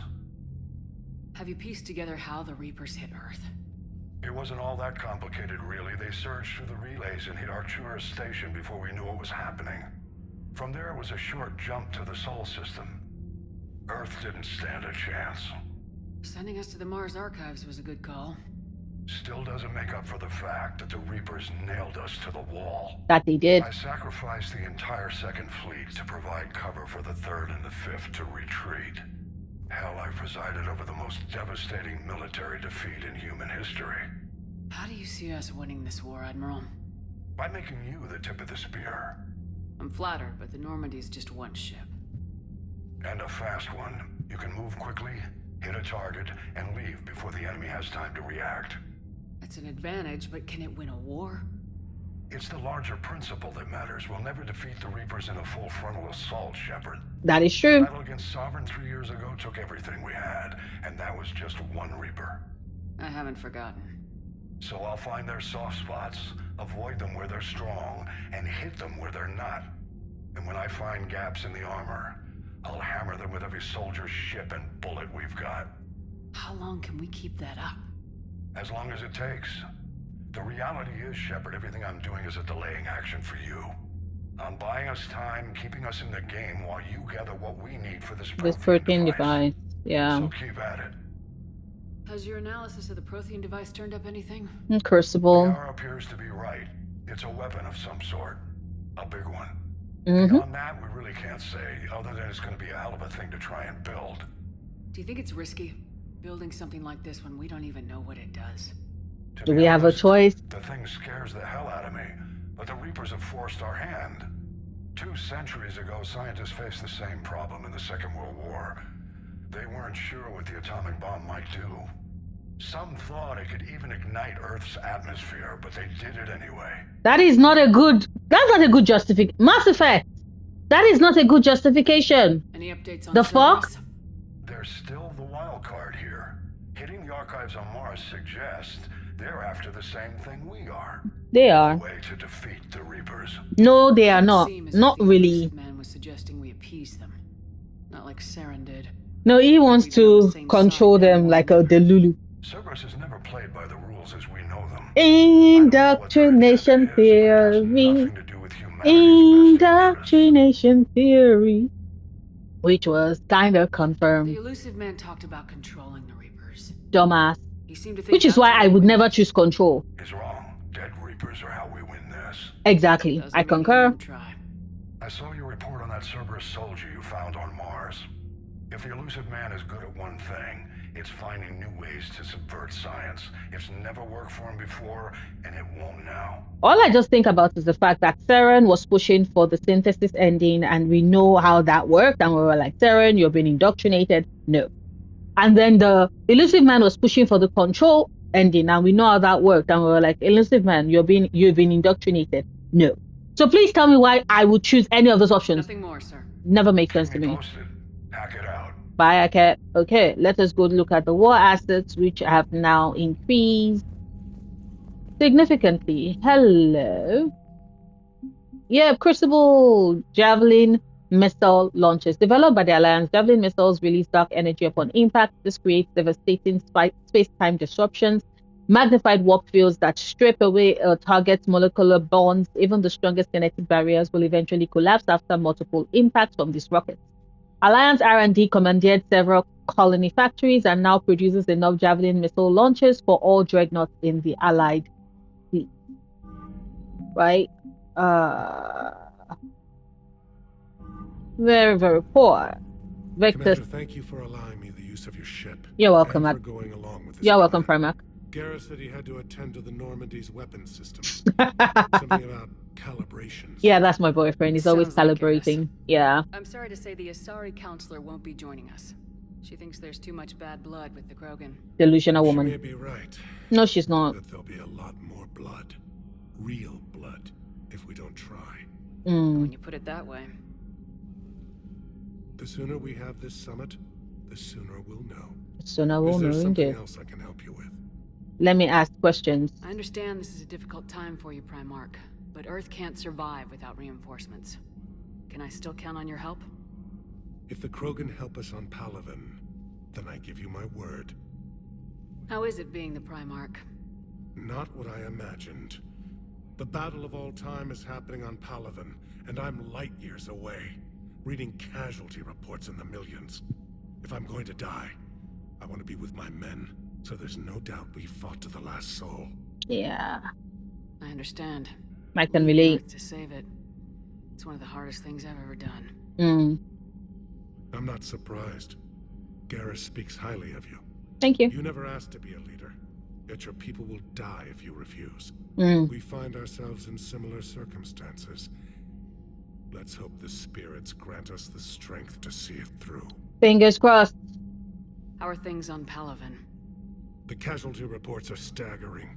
Have you pieced together how the Reapers hit Earth?
It wasn't all that complicated, really. They surged through the relays and hit Arcturus Station before we knew what was happening. From there, it was a short jump to the Sol system. Earth didn't stand a chance.
Sending us to the Mars Archives was a good call.
Still doesn't make up for the fact that the Reapers nailed us to the wall.
That they did.
I sacrificed the entire Second Fleet to provide cover for the Third and the Fifth to retreat. Hell, I presided over the most devastating military defeat in human history.
How do you see us winning this war, Admiral?
By making you the tip of the spear.
I'm flattered, but the Normandy's just one ship.
And a fast one. You can move quickly, hit a target, and leave before the enemy has time to react.
It's an advantage, but can it win a war?
It's the larger principle that matters. We'll never defeat the Reapers in a full frontal assault, Shepard.
That is
The
true.
battle against Sovereign 3 years ago took everything we had, and that was just one Reaper.
I haven't forgotten.
So I'll find their soft spots, avoid them where they're strong, and hit them where they're not. And when I find gaps in the armor, I'll hammer them with every soldier, ship, and bullet we've got.
How long can we keep that up?
As long as it takes. The reality is, Shepard, everything I'm doing is a delaying action for you. I'm buying us time, keeping us in the game while you gather what we need for this
This protein device. Yeah.
So keep at it.
Has your analysis of the Prothean device turned up anything?
Crucible.
Liara appears to be right. It's a weapon of some sort. A big one.
Mm-hmm.
Beyond that, we really can't say, other than it's going to be a hell of a thing to try and build.
Do you think it's risky, building something like this when we don't even know what it does?
To
Do
be
we have a
honest,
choice?
The thing scares the hell out of me, but the Reapers have forced our hand. 2 centuries ago, scientists faced the same problem in the Second World War. They weren't sure what the atomic bomb might do. Some thought it could even ignite Earth's atmosphere, but they did it anyway.
That's not a good justification. Mass Effect. That is not a good justification.
Any updates on
The fuck?
Cerberus?
There's still the wild card here. Hitting the archives on Mars suggests they're after the same thing we are.
They
A
are.
way to defeat the Reapers.
No, they are
Doesn't
not.
seem as
Not
if the
really.
Elusive Man was suggesting we appease them. Not like Saren did.
No, he wants
We've been on
to
the same
control
side now
them
more
like
than
a
ever.
Delulu.
Cerberus has never played by the rules as we know them.
Indoctrination theory. Indoctrination theory. Which was kind of
The
confirmed.
Elusive Man talked about controlling the Reapers.
Dumbass.
He seemed to think
Which is
that's
why
how
I would
we
never
win.
choose control.
Is wrong. Dead Reapers are how we win this.
Exactly.
Doesn't
I
mean he
concur.
won't try.
I saw your report on that Cerberus soldier you found on Mars. If the Elusive Man is good at one thing, it's finding new ways to subvert science. It's never worked for him before, and it won't now.
All I just think about is the fact that Saren was pushing for the synthesis ending, and we know how that worked, and we were like, Saren, you've been indoctrinated. No. And then the Elusive Man was pushing for the control ending, and we know how that worked, and we were like, Elusive Man, you've been indoctrinated. No. So please tell me why I would choose any of those options.
Nothing more, sir.
Never makes sense
Keep
to
me
me.
posted. Hack it out.
Bye, okay. Okay, let us go look at the war assets, which have now increased significantly. Hello. Yeah, Crucible Javelin missile launches. Developed by the Alliance, Javelin missiles release dark energy upon impact. This creates devastating space-time disruptions, magnified warp fields that strip away a target's molecular bonds. Even the strongest kinetic barriers will eventually collapse after multiple impacts from these rockets. Alliance R&D commandeered several colony factories and now produces enough Javelin missile launches for all dreadnoughts in the Allied fleet. Right? Very, very poor. Victor,
Commander, thank you for allowing me the use of your ship.
You're welcome,
And for going along with this
you're welcome,
plan.
Primarch.
Garrus said he had to attend to the Normandy's weapons system. Something about calibrations.
Yeah, that's my boyfriend. He's always
Sounds like
calibrating.
Garrus.
Yeah.
I'm sorry to say the Asari counselor won't be joining us. She thinks there's too much bad blood with the Krogan.
Delusional
She
woman.
may be right.
No, she's not.
But there'll be a lot more blood. Real blood. If we don't try.
When you put it that way.
The sooner we have this summit, the sooner we'll know.
So now we'll
Is there
know
something
indeed.
else I can help you with?
Let me ask questions.
I understand this is a difficult time for you, Primarch, but Earth can't survive without reinforcements. Can I still count on your help?
If the Krogan help us on Palaven, then I give you my word.
How is it being the Primarch?
Not what I imagined. The battle of all time is happening on Palaven, and I'm light years away, reading casualty reports in the millions. If I'm going to die, I want to be with my men, so there's no doubt we fought to the last soul.
Yeah.
I understand.
I can
Leaving
relate.
Earth to save it. It's one of the hardest things I've ever done.
I'm not surprised. Garrus speaks highly of you.
Thank you.
You never asked to be a leader, yet your people will die if you refuse. We find ourselves in similar circumstances. Let's hope the spirits grant us the strength to see it through.
Fingers crossed.
How are things on Palaven?
The casualty reports are staggering.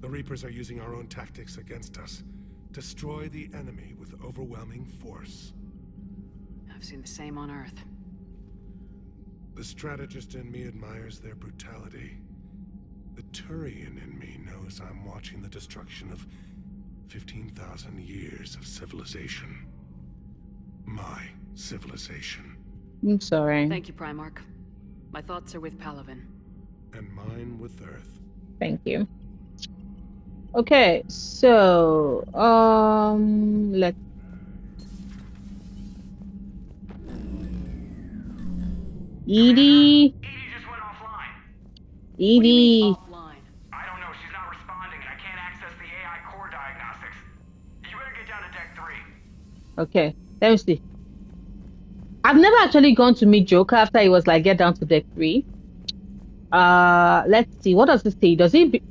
The Reapers are using our own tactics against us. Destroy the enemy with overwhelming force.
I've seen the same on Earth.
The strategist in me admires their brutality. The Turian in me knows I'm watching the destruction of 15,000 years of civilization. My civilization.
I'm sorry.
Thank you, Primarch. My thoughts are with Palaven.
And mine with Earth.
Thank you. Okay, so let's Edie.
Edie just went offline.
What do you mean
Edie.
offline?
I don't know, she's not responding, and I can't access the AI core diagnostics. You better get down to deck 3.
Okay, let me see. I've never actually gone to meet Joker after he was like, get down to deck 3. Let's see. What does it say?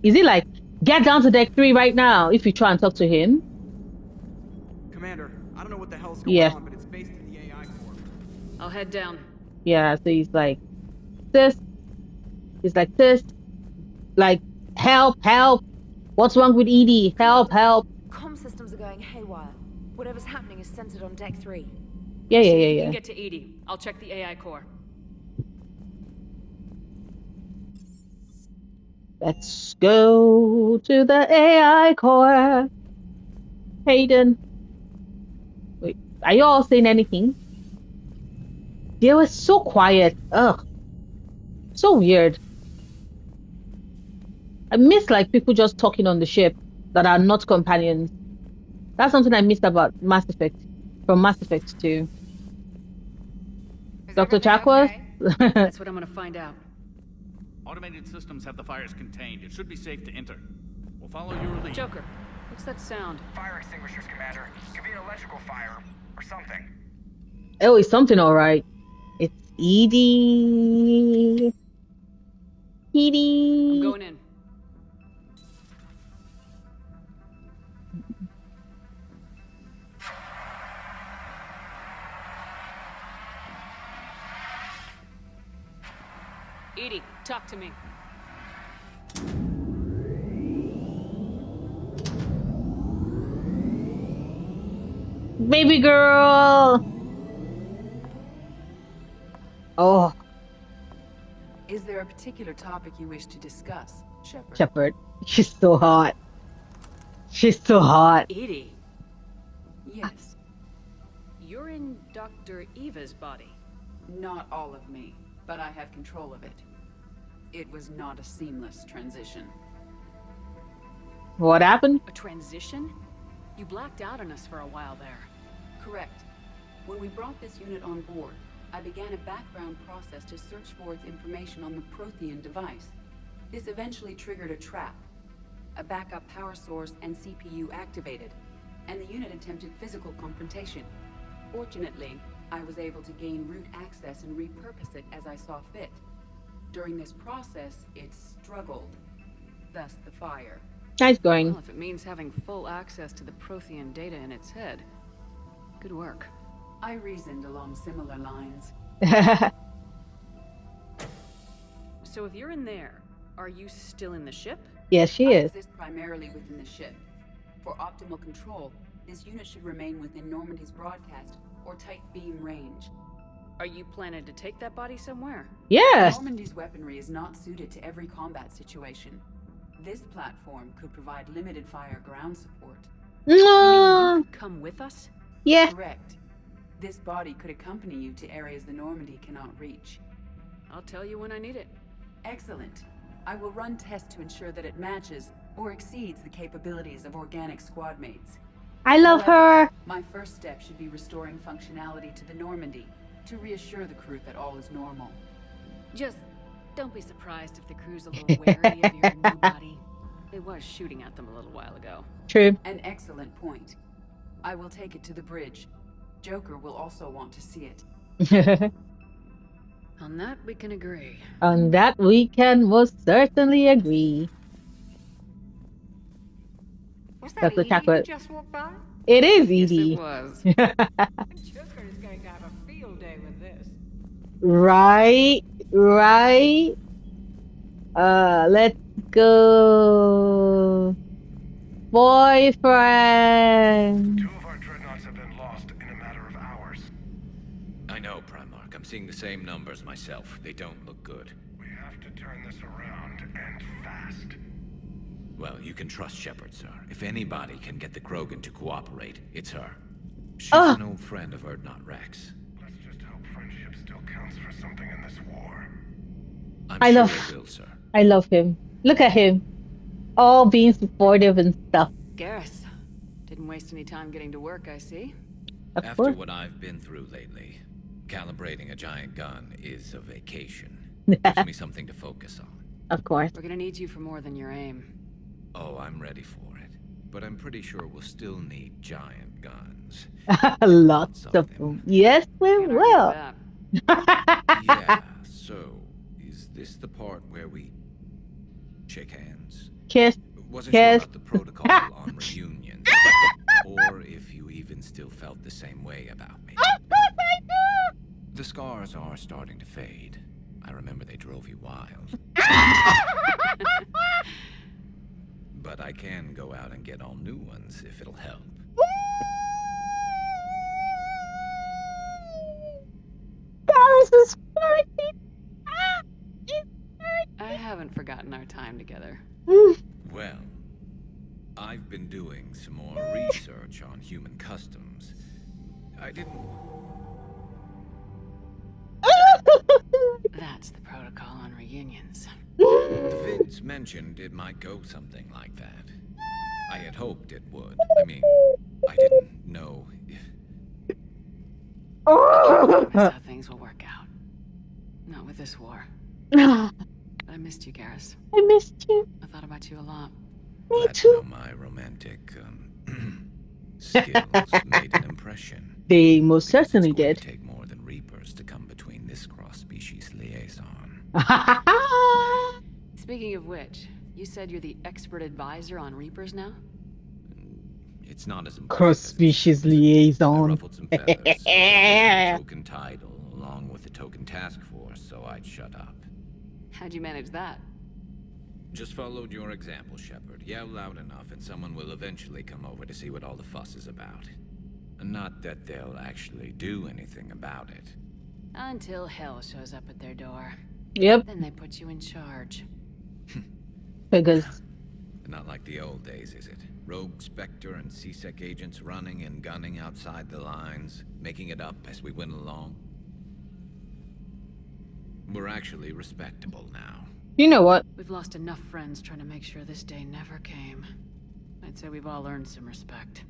Is he like, get down to deck 3 right now if you try and talk to him?
Commander, I don't know what the hell's going on, but it's based in the AI core.
I'll head down.
Yeah, so he's like, sis. He's like, sis. Like, help, help. What's wrong with Edie? Help, help.
Comm systems are going haywire. Whatever's happening is centered on deck 3.
Yeah.
You can get to Edie. I'll check the AI core.
Let's go to the AI core. Hayden. Wait, are you all saying anything? They were so quiet. Ugh. So weird. I miss like people just talking on the ship that are not companions. That's something I missed about Mass Effect. From Mass Effect 2. Dr. Chakwas?
That's what I'm gonna find out.
Automated systems have the fires contained. It should be safe to enter. We'll follow your lead.
Joker, what's that sound?
Fire extinguishers, Commander. Could be an electrical fire, or something.
Oh, it's something alright. It's Edie. Edie.
I'm going in. Edie, talk to me.
Baby girl. Oh,
Is there a particular topic you wish to discuss, Shepard?
Shepard. She's so hot. She's so hot.
Edie,
Yes.
you're in Dr. Eva's body.
Not all of me, but I have control of it. It was not a seamless transition.
What happened?
A transition? You blacked out on us for a while there.
Correct. When we brought this unit on board, I began a background process to search for its information on the Prothean device. This eventually triggered a trap. A backup power source and CPU activated, and the unit attempted physical confrontation. Fortunately, I was able to gain root access and repurpose it as I saw fit. During this process, it struggled. Thus the fire.
Nice going.
Well, if it means having full access to the Prothean data in its head. Good work.
I reasoned along similar lines.
So if you're in there, are you still in the ship?
Yes, she
I
is.
exist primarily within the ship. For optimal control, this unit should remain within Normandy's broadcast or tight beam range.
Are you planning to take that body somewhere?
Yes.
Normandy's weaponry is not suited to every combat situation. This platform could provide limited fire ground support.
You mean
No.
you could come with us?
Yeah.
Correct. This body could accompany you to areas the Normandy cannot reach.
I'll tell you when I need it.
Excellent. I will run tests to ensure that it matches or exceeds the capabilities of organic squad mates.
I love
However,
her.
my first step should be restoring functionality to the Normandy to reassure the crew that all is normal.
Just don't be surprised if the crew's a little wary of your new body. It was shooting at them a little while ago.
True.
An excellent point. I will take it to the bridge. Joker will also want to see it.
On that, we can agree.
On that we can most certainly agree.
Was that
That's the
Edie
chocolate.
who just walked by?
It is
Yes,
Edie.
it was.
Joker is going to have a field day with this.
Right, right. Let's go. Boyfriend.
2 of our dreadnoughts have been lost in a matter of hours.
I know, Primarch. I'm seeing the same numbers myself. They don't look good.
We have to turn this around, and fast.
Well, you can trust Shepard, sir. If anybody can get the Krogan to cooperate, it's her. She's an old friend of Urdnot Rex.
Let's just hope friendship still counts for something in this war.
I
sure
love-
it will, sir.
I love him. Look at him. All being supportive and stuff.
Garrus, didn't waste any time getting to work, I see.
Of
After
course.
what I've been through lately, calibrating a giant gun is a vacation. Gives me something to focus on.
Of course.
We're gonna need you for more than your aim.
Oh, I'm ready for it. But I'm pretty sure we'll still need giant guns.
Lots of them. Yes, we
Can't argue
will.
with that.
Yeah, so is this the part where we shake hands?
Kiss.
Wasn't
Kiss.
sure about the protocol on reunions, or if you even still felt the same way about me. The scars are starting to fade. I remember they drove you wild. But I can go out and get all new ones if it'll help.
Garrus is flirting.
I haven't forgotten our time together.
Well, I've been doing some more research on human customs. I didn't...
That's the protocol on reunions.
The Vids mentioned it might go something like that. I had hoped it would. I mean, I didn't know if...
That's how things will work out. Not with this war. But I missed you, Garrus.
I missed you.
I thought about you a lot.
Me
Glad to
too.
know my romantic, skills made an impression.
They most
Because
certainly
it's going
did.
to take more than Reapers to come between this cross-species liaison.
Speaking of which, you said you're the expert advisor on Reapers now?
It's not as impressive.
Cross-species
I
liaison.
ruffled some feathers, so I gave you a token title along with the token task force, so I'd shut up.
How'd you manage that?
Just followed your example, Shepard. Yell loud enough and someone will eventually come over to see what all the fuss is about. Not that they'll actually do anything about it.
Until hell shows up at their door.
Yep.
Then they put you in charge.
Because
Not like the old days, is it? Rogue Spectre and CSEC agents running and gunning outside the lines, making it up as we went along. We're actually respectable now.
you know what?
We've lost enough friends trying to make sure this day never came. I'd say we've all earned some respect.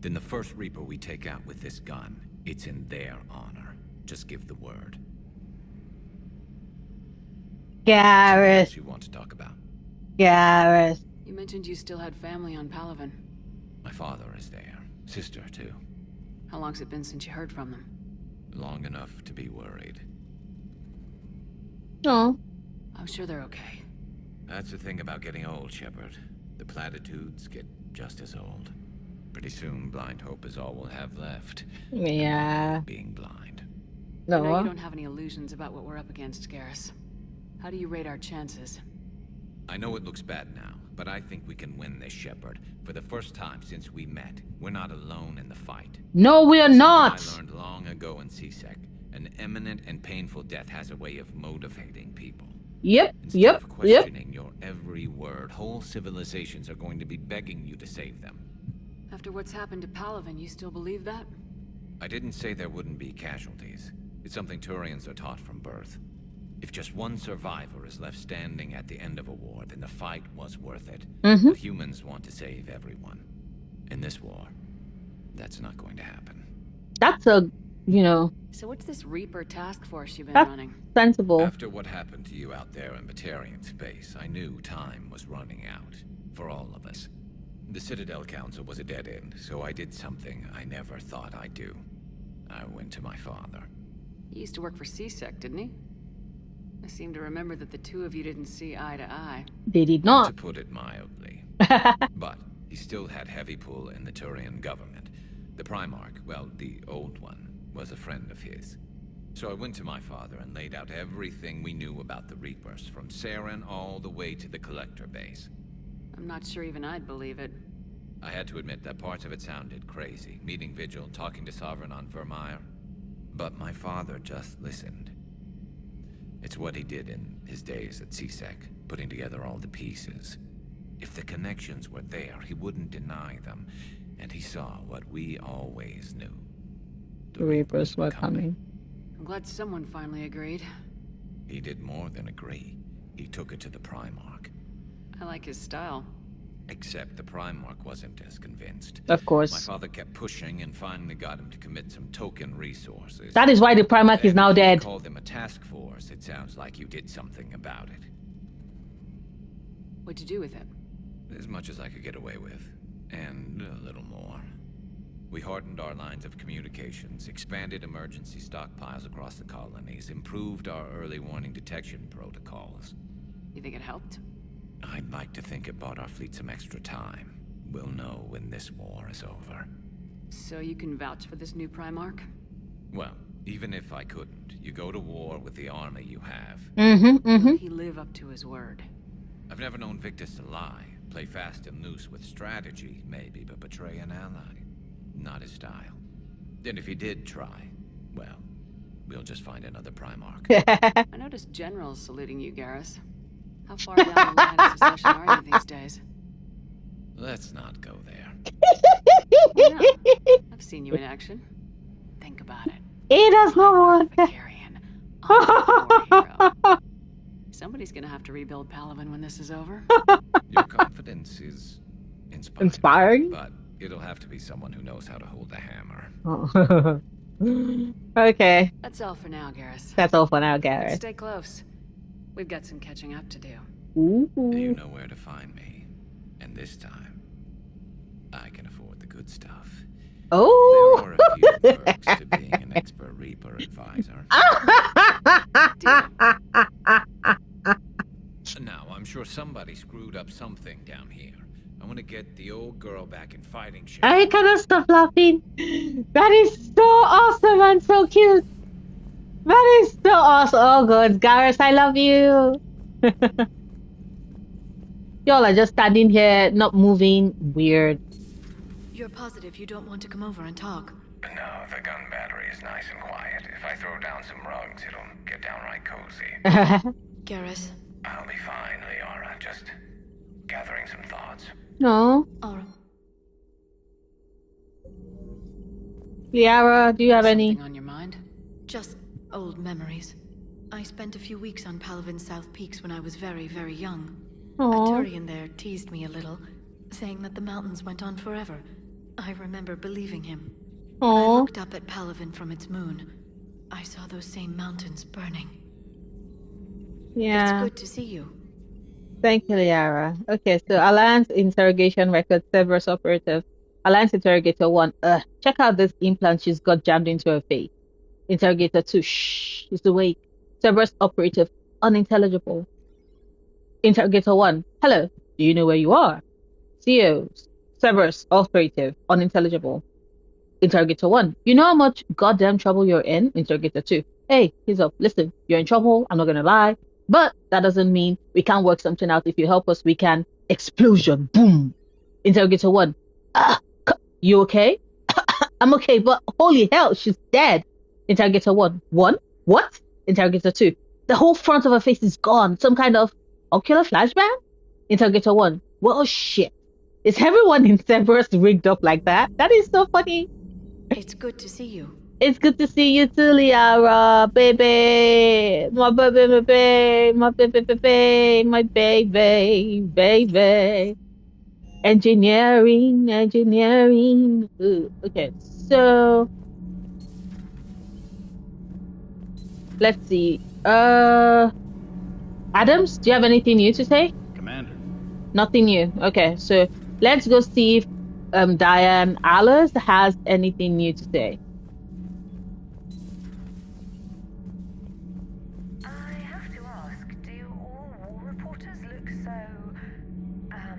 Then the first Reaper we take out with this gun, it's in their honor. Just give the word.
Garrus.
What you want to talk about?
Garrus.
You mentioned you still had family on Palaven.
My father is there. Sister, too.
How long's it been since you heard from them?
Long enough to be worried.
Oh.
I'm sure they're okay.
That's the thing about getting old, Shepard. The platitudes get just as old. Pretty soon, blind hope is all we'll have left.
Yeah.
Being blind.
No.
I know you don't have any illusions about what we're up against, Garrus. How do you rate our chances?
I know it looks bad now, but I think we can win this, Shepard. For the first time since we met, we're not alone in the fight.
No, we are not.
I learned long ago in CSEC, an imminent and painful death has a way of motivating people.
Yep,
Instead of questioning your every word, whole civilizations are going to be begging you to save them.
After what's happened to Palaven, you still believe that?
I didn't say there wouldn't be casualties. It's something Turians are taught from birth. If just one survivor is left standing at the end of a war, then the fight was worth it. But humans want to save everyone. In this war, that's not going to happen.
That's a, you know...
So what's this Reaper task force you've been running?
Sensible.
After what happened to you out there in Batarian space, I knew time was running out. For all of us. The Citadel Council was a dead end, so I did something I never thought I'd do. I went to my father.
He used to work for CSEC, didn't he? I seem to remember that the two of you didn't see eye to eye.
They did not.
To put it mildly. But he still had heavy pull in the Turian government. The Primarch, well, the old one, was a friend of his. So I went to my father and laid out everything we knew about the Reapers, from Saren all the way to the Collector base.
I'm not sure even I'd believe it.
I had to admit that parts of it sounded crazy, meeting Vigil, talking to Sovereign on Vermeer. But my father just listened. It's what he did in his days at CSEC, putting together all the pieces. If the connections were there, he wouldn't deny them. And he saw what we always knew.
The Reapers were coming.
I'm glad someone finally agreed.
He did more than agree. He took it to the Primarch.
I like his style.
Except the Primarch wasn't as convinced.
Of course.
My father kept pushing and finally got him to commit some token resources.
That is why the Primarch is now dead.
If you call them a task force, it sounds like you did something about it.
What'd you do with it?
As much as I could get away with. And a little more. We hardened our lines of communications, expanded emergency stockpiles across the colonies, improved our early warning detection protocols.
You think it helped?
I'd like to think it bought our fleet some extra time. We'll know when this war is over.
So you can vouch for this new Primarch?
Well, even if I couldn't, you go to war with the army you have.
Will he live up to his word?
I've never known Victus to lie. Play fast and loose with strategy, maybe, but betray an ally. Not his style. And if he did try, well, we'll just find another Primarch.
I noticed generals saluting you, Garrus. How far down the line of succession are you these days?
Let's not go there.
Why not? I've seen you in action. Think about it.
He does not want
Vakarian. War hero. Somebody's gonna have to rebuild Palaven when this is over.
Your confidence is
inspiring.
But it'll have to be someone who knows how to hold the hammer.
Oh. Okay.
That's all for now, Garrus.
That's all for now, Garrus.
Stay close. We've got some catching up to do.
Ooh.
You know where to find me. And this time, I can afford the good stuff.
Oh!
There are a few perks to being an expert Reaper advisor. Now, I'm sure somebody screwed up something down here. I want to get the old girl back in fighting shape.
I cannot stop laughing. That is so awesome and so cute. That is so awesome. Oh god, Garrus, I love you. Y'all are just standing here, not moving. Weird.
You're positive you don't want to come over and talk?
No, the gun battery is nice and quiet. If I throw down some rugs, it'll get downright cozy.
Garrus.
I'll be fine, Liara. Just gathering some thoughts.
No.
Alright.
Liara, do you have any?
Something on your mind?
Just old memories. I spent a few weeks on Palavin's South Peaks when I was very, very young.
Aww.
A Turian there teased me a little, saying that the mountains went on forever. I remember believing him. When I looked up at Palavin from its moon, I saw those same mountains burning.
Yeah.
It's good to see you.
Thank you, Liara. Okay, so Alliance interrogation record, Cerberus operative. Alliance interrogator 1. Check out this implant she's got jammed into her face. Interrogator 2. Shh, she's awake. Cerberus operative, unintelligible. Interrogator 1. Hello, do you know where you are? CO. Cerberus operative, unintelligible. Interrogator 1. You know how much goddamn trouble you're in? Interrogator 2. Hey, heads up. Listen, you're in trouble. I'm not gonna lie. But that doesn't mean we can't work something out. If you help us, we can. Explosion. Boom. Interrogator 1. You okay? I'm okay, but holy hell, she's dead. Interrogator 1. 1? What? Interrogator 2. The whole front of her face is gone. Some kind of ocular flashbang? Interrogator 1. Well, shit. Is everyone in Cerberus rigged up like that? That is so funny.
It's good to see you.
It's good to see you too, Liara, baby. My baby, my baby, my baby, baby. Engineering. Ooh, okay, so let's see. Adams, do you have anything new to say?
Commander.
Nothing new. Okay, so let's go see if Diane Allers has anything new to say.
I have to ask, do all war reporters look so, I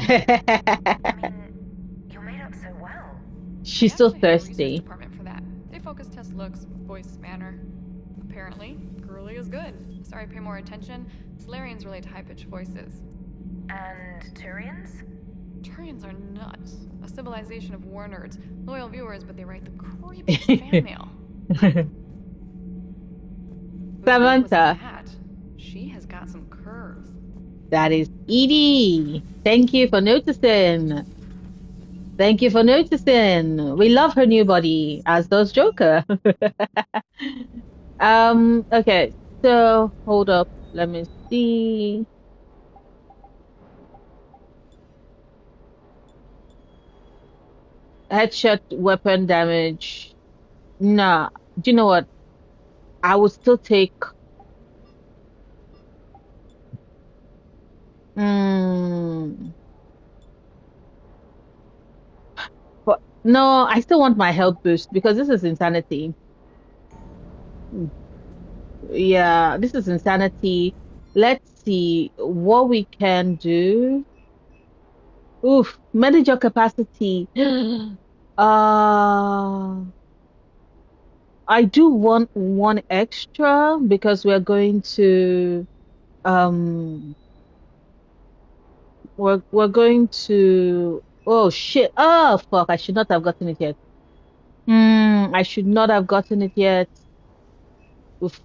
mean, you're made up so well.
She's so thirsty.
Department for that. They focus test looks, voice, manner. Apparently, girly is good. Sorry, pay more attention. Solarians relate to high-pitched voices.
And Turians?
Turians are nuts. A civilization of war nerds. Loyal viewers, but they write the creepiest fan mail.
Samantha.
She has got some curves.
That is Edie. Thank you for noticing. Thank you for noticing. We love her new body, as does Joker. Okay, so hold up. Let me see. Headshot weapon damage. Nah. Do you know what? I would still take. But no, I still want my health boost because this is insanity. Yeah, this is insanity. Let's see what we can do. Oof, manage your capacity. I do want one extra because we're going to we're going to oh shit. Oh fuck, I should not have gotten it yet. I should not have gotten it yet. Oof.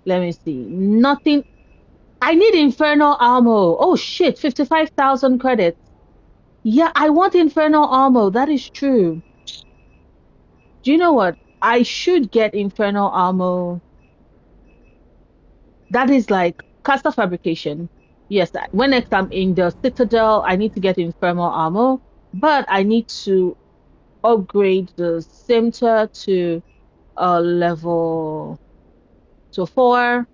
Let me see. Nothing. I need infernal ammo. Oh shit, 55,000 credits. Yeah, I want infernal ammo. That is true. Do you know what? I should get infernal ammo. That is like caster fabrication. Yes, when next I'm in the Citadel, I need to get infernal ammo, but I need to upgrade the scimitar to level 4,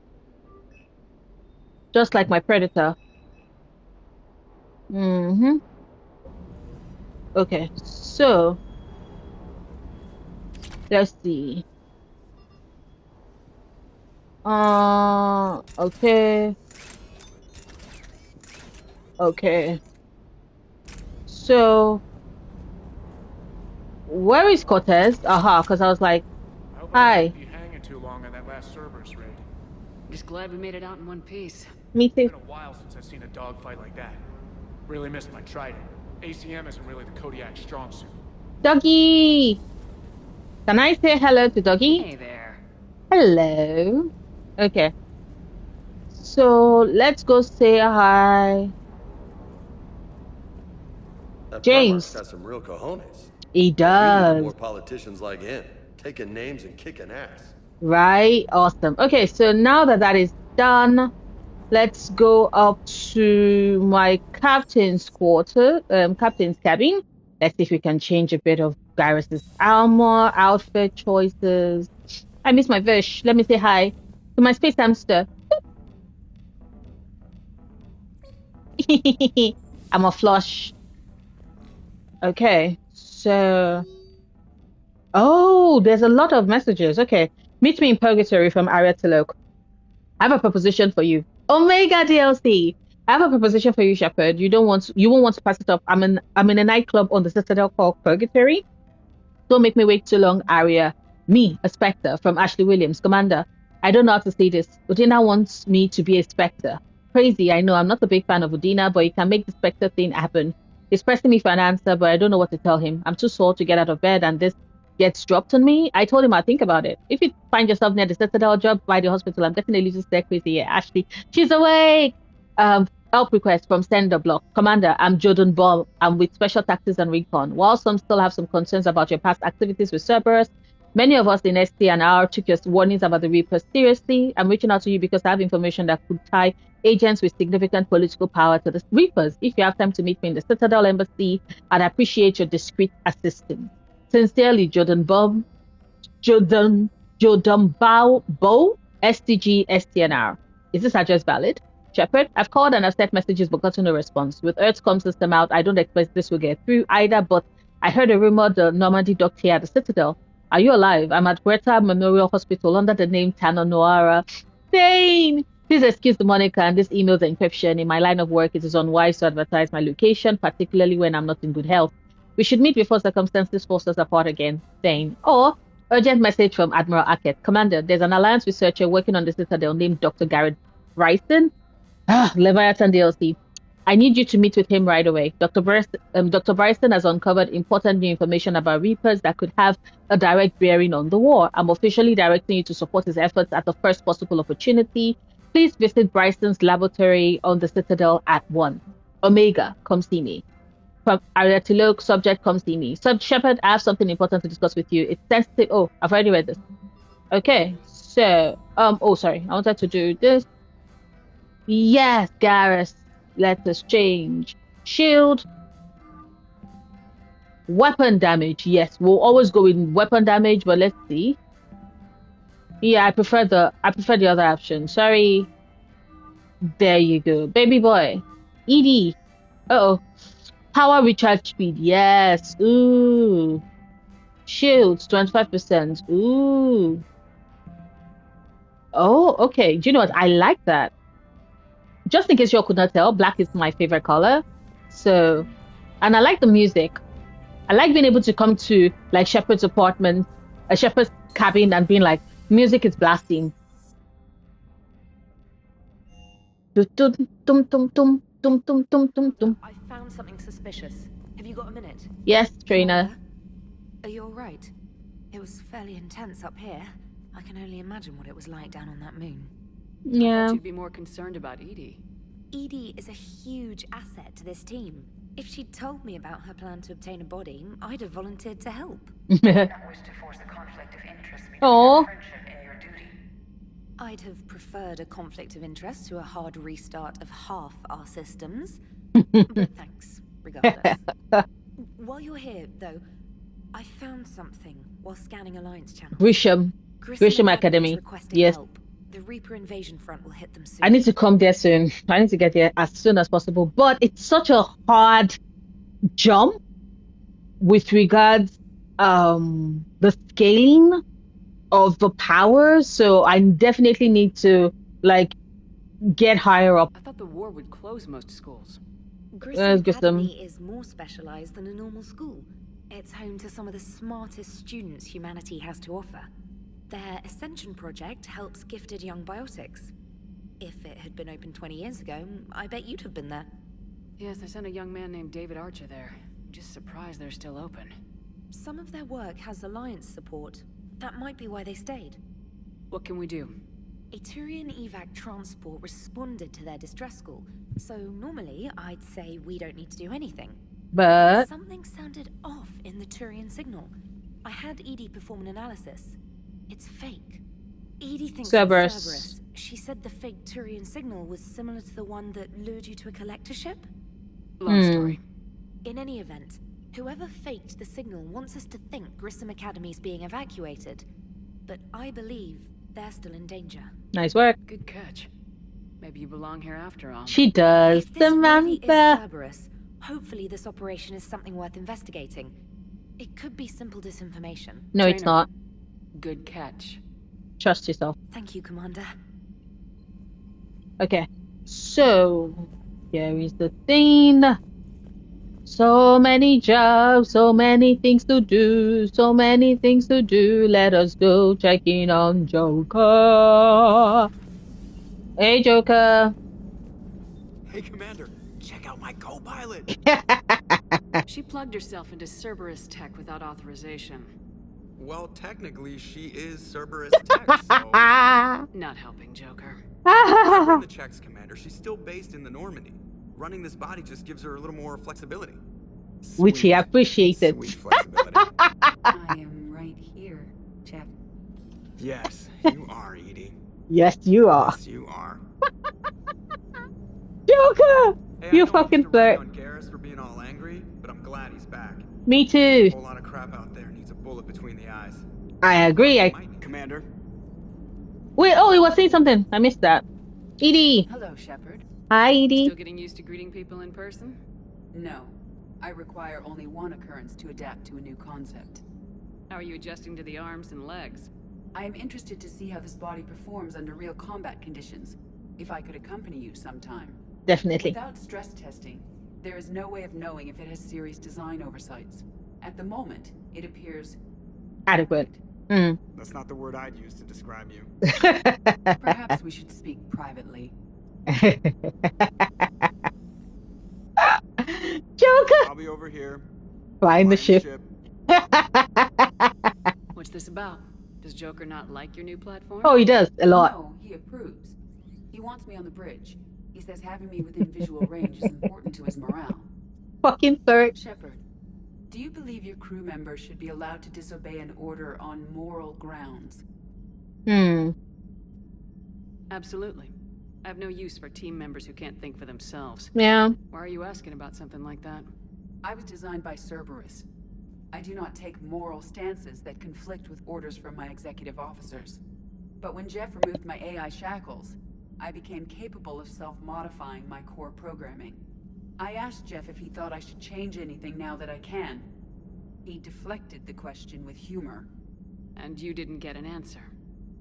just like my Predator. Okay, so let's see. Okay. Okay. So, where is Cortez? Aha, because I was like, hi.
Be hanging too long on that last Cerberus raid.
Just glad we made it out in one piece.
Me too.
It's been a while since I've seen a dogfight like that. Really missed my trident. ACM isn't really the Kodiak strong suit.
Doggy! Can I say hello to Doggy?
Hey there.
Hello. Okay. So let's go say hi.
That
James.
Primarch's got some real cojones.
He
But we need
does.
more politicians like him, taking names and kicking ass.
Right? Awesome. Okay, so now that that is done, let's go up to my captain's quarter, captain's cabin. Let's see if we can change a bit of Garrus's armor, outfit choices. I miss my fish. Let me say hi to my space hamster. I'm a flush. Okay, so oh, there's a lot of messages. Okay, meet me in purgatory from Arya Tilok. I have a proposition for you. Omega DLC. I have a proposition for you, Shepard. You won't want to pass it up. I'm in a nightclub on the Citadel called Purgatory. Don't make me wait too long, Arya. Me, a Spectre from Ashley Williams, Commander. I don't know how to say this. Udina wants me to be a Spectre. Crazy, I know. I'm not a big fan of Udina, but he can make the Spectre thing happen. He's pressing me for an answer, but I don't know what to tell him. I'm too sore to get out of bed, and this gets dropped on me. I told him I'd think about it. If you find yourself near the Citadel, job by the hospital, I'm definitely just there crazy. Yeah, Ashley, she's awake. Help request from Sender Block. Commander, I'm Jordan Baum. I'm with Special Tactics and Recon. While some still have some concerns about your past activities with Cerberus, many of us in ST and R took your warnings about the Reapers seriously. I'm reaching out to you because I have information that could tie agents with significant political power to the Reapers. If you have time to meet me in the Citadel Embassy, I'd appreciate your discreet assistance. Sincerely, Jordan Baum. Jordan Bao, STG, STNR. Is this address valid? Shepard, I've called and I've sent messages but gotten no response. With Earth's comm system out, I don't expect this will get through either, but I heard a rumor the Normandy docked here at the Citadel. Are you alive? I'm at Greta Memorial Hospital under the name Tana Noara. Dane! Please excuse the moniker and this email's encryption. In my line of work, it is unwise to advertise my location, particularly when I'm not in good health. We should meet before circumstances force us apart again. Dane. Or urgent message from Admiral Ackett. Commander, there's an Alliance researcher working on the Citadel named Dr. Garrett Bryson. Leviathan DLC. I need you to meet with him right away. Dr. Bryson has uncovered important new information about Reapers that could have a direct bearing on the war. I'm officially directing you to support his efforts at the first possible opportunity. Please visit Bryson's laboratory on the Citadel at 1. Omega, come see me. From Arya Tilok, subject, come see me. Shepard, I have something important to discuss with you. It's sensitive. Oh, I've already read this. Okay, so, oh, sorry. I wanted to do this. Yes, Garrus. Let us change. Shield. Weapon damage. Yes, we'll always go with weapon damage, but let's see. Yeah, I prefer the other option. Sorry. There you go. Baby boy. ED. Uh-oh. Power recharge speed. Yes. Ooh. Shields, 25%. Ooh. Oh, okay. Do you know what? I like that. Just in case you could not tell, black is my favorite color. So, and I like the music. I like being able to come to like Shepard's apartment, a Shepard's cabin, and being like, music is blasting.
I found something suspicious. Have you got a minute?
Yes, trainer.
Are you all right? It was fairly intense up here. I can only imagine what it was like down on that moon.
Yeah.
I thought you'd be more concerned about Edie.
Edie is a huge asset to this team. If she'd told me about her plan to obtain a body, I'd have volunteered to help.
Oh.
I'd have preferred a conflict of interest to a hard restart of half our systems. But thanks, regardless. While you're here, though, I found something while scanning Alliance channels.
Grisham Academy. Yes.
Help. The Reaper invasion front will hit them soon.
I need to come there soon. I need to get there as soon as possible. But it's such a hard jump with regards the scaling of the power. So I definitely need to like get higher up.
I thought the war would close most schools.
Grisham Academy is more specialized than a normal school. It's home to some of the smartest students humanity has to offer. Their Ascension project helps gifted young biotics. If it had been open 20 years ago, I bet you'd have been there.
Yes, I sent a young man named David Archer there. I'm just surprised they're still open.
some of their work has Alliance support. That might be why they stayed.
What can we do?
A Turian evac transport responded to their distress call, so normally I'd say we don't need to do anything.
But
something sounded off in the Turian signal. I had Edie perform an analysis. It's fake. Edie thinks it's Cerberus. She said the fake Turian signal was similar to the one that lured you to a collector ship.
Long story.
In any event, whoever faked the signal wants us to think Grissom Academy's being evacuated. But I believe they're still in danger.
Nice work.
Good catch. Maybe you belong here after all.
She does,
If this really is
Samantha.
Cerberus, hopefully this operation is something worth investigating. It could be simple disinformation.
No, it's not.
Good catch.
Trust yourself.
Thank you, Commander.
Okay, so here is the thing. So many jobs, so many things to do, so many things to do. Let us go check in on Joker. Hey, Joker.
Hey, Commander, check out my co-pilot.
She plugged herself into Cerberus tech without authorization.
Well, technically, she is Cerberus tech, so...
Not helping, Joker.
I've run the checks, Commander. She's still based in the Normandy. Running this body just gives her a little more flexibility.
Which he appreciated.
Sweet flexibility.
I am right here, Jeff.
Yes, you are, Edie.
Yes, you are.
Yes, you are.
Joker!
Hey,
You
I know
fucking
I'm used to
flirt.
relying on Garrus for being all angry, but I'm glad he's back.
Me too.
There's a whole lot of crap out there needs a bullet between the eyes.
I agree.
Commander.
Wait, oh, he was saying something. I missed that. Edie.
Hello, Shepard.
Hi, Edie.
Still getting used to greeting people in person?
No. I require only one occurrence to adapt to a new concept.
How are you adjusting to the arms and legs?
I am interested to see how this body performs under real combat conditions. If I could accompany you sometime.
Definitely.
Without stress testing, there is no way of knowing if it has serious design oversights. At the moment, it appears
adequate.
That's not the word I'd use to describe you.
Perhaps we should speak privately.
Joker!
I'll be over here.
Flying the ship.
What's this about? Does Joker not like your new platform?
Oh, he does. A lot.
No, he approves. He wants me on the bridge. He says having me within visual range is important to his morale.
Fucking third.
Shepard, do you believe your crew members should be allowed to disobey an order on moral grounds?
Absolutely. I have no use for team members who can't think for themselves.
Yeah.
Why are you asking about something like that?
I was designed by Cerberus. I do not take moral stances that conflict with orders from my executive officers. But when Jeff removed my AI shackles, I became capable of self-modifying my core programming. I asked Jeff if he thought I should change anything now that I can. He deflected the question with humor.
And you didn't get an answer?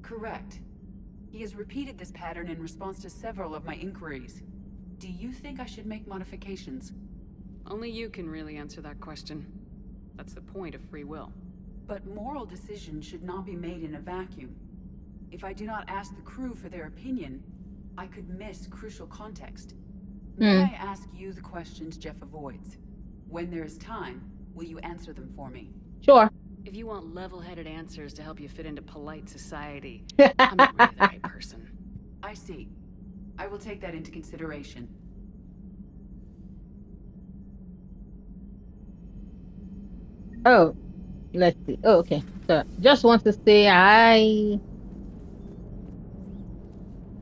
Correct. He has repeated this pattern in response to several of my inquiries. Do you think I should make modifications?
Only you can really answer that question. That's the point of free will.
But moral decisions should not be made in a vacuum. If I do not ask the crew for their opinion, I could miss crucial context. May I ask you the questions Jeff avoids? When there is time, will you answer them for me?
Sure.
If you want level-headed answers to help you fit into polite society, I'm not really the right person.
I see. I will take that into consideration.
Oh, let's see. Oh, okay. So, just want to say hi.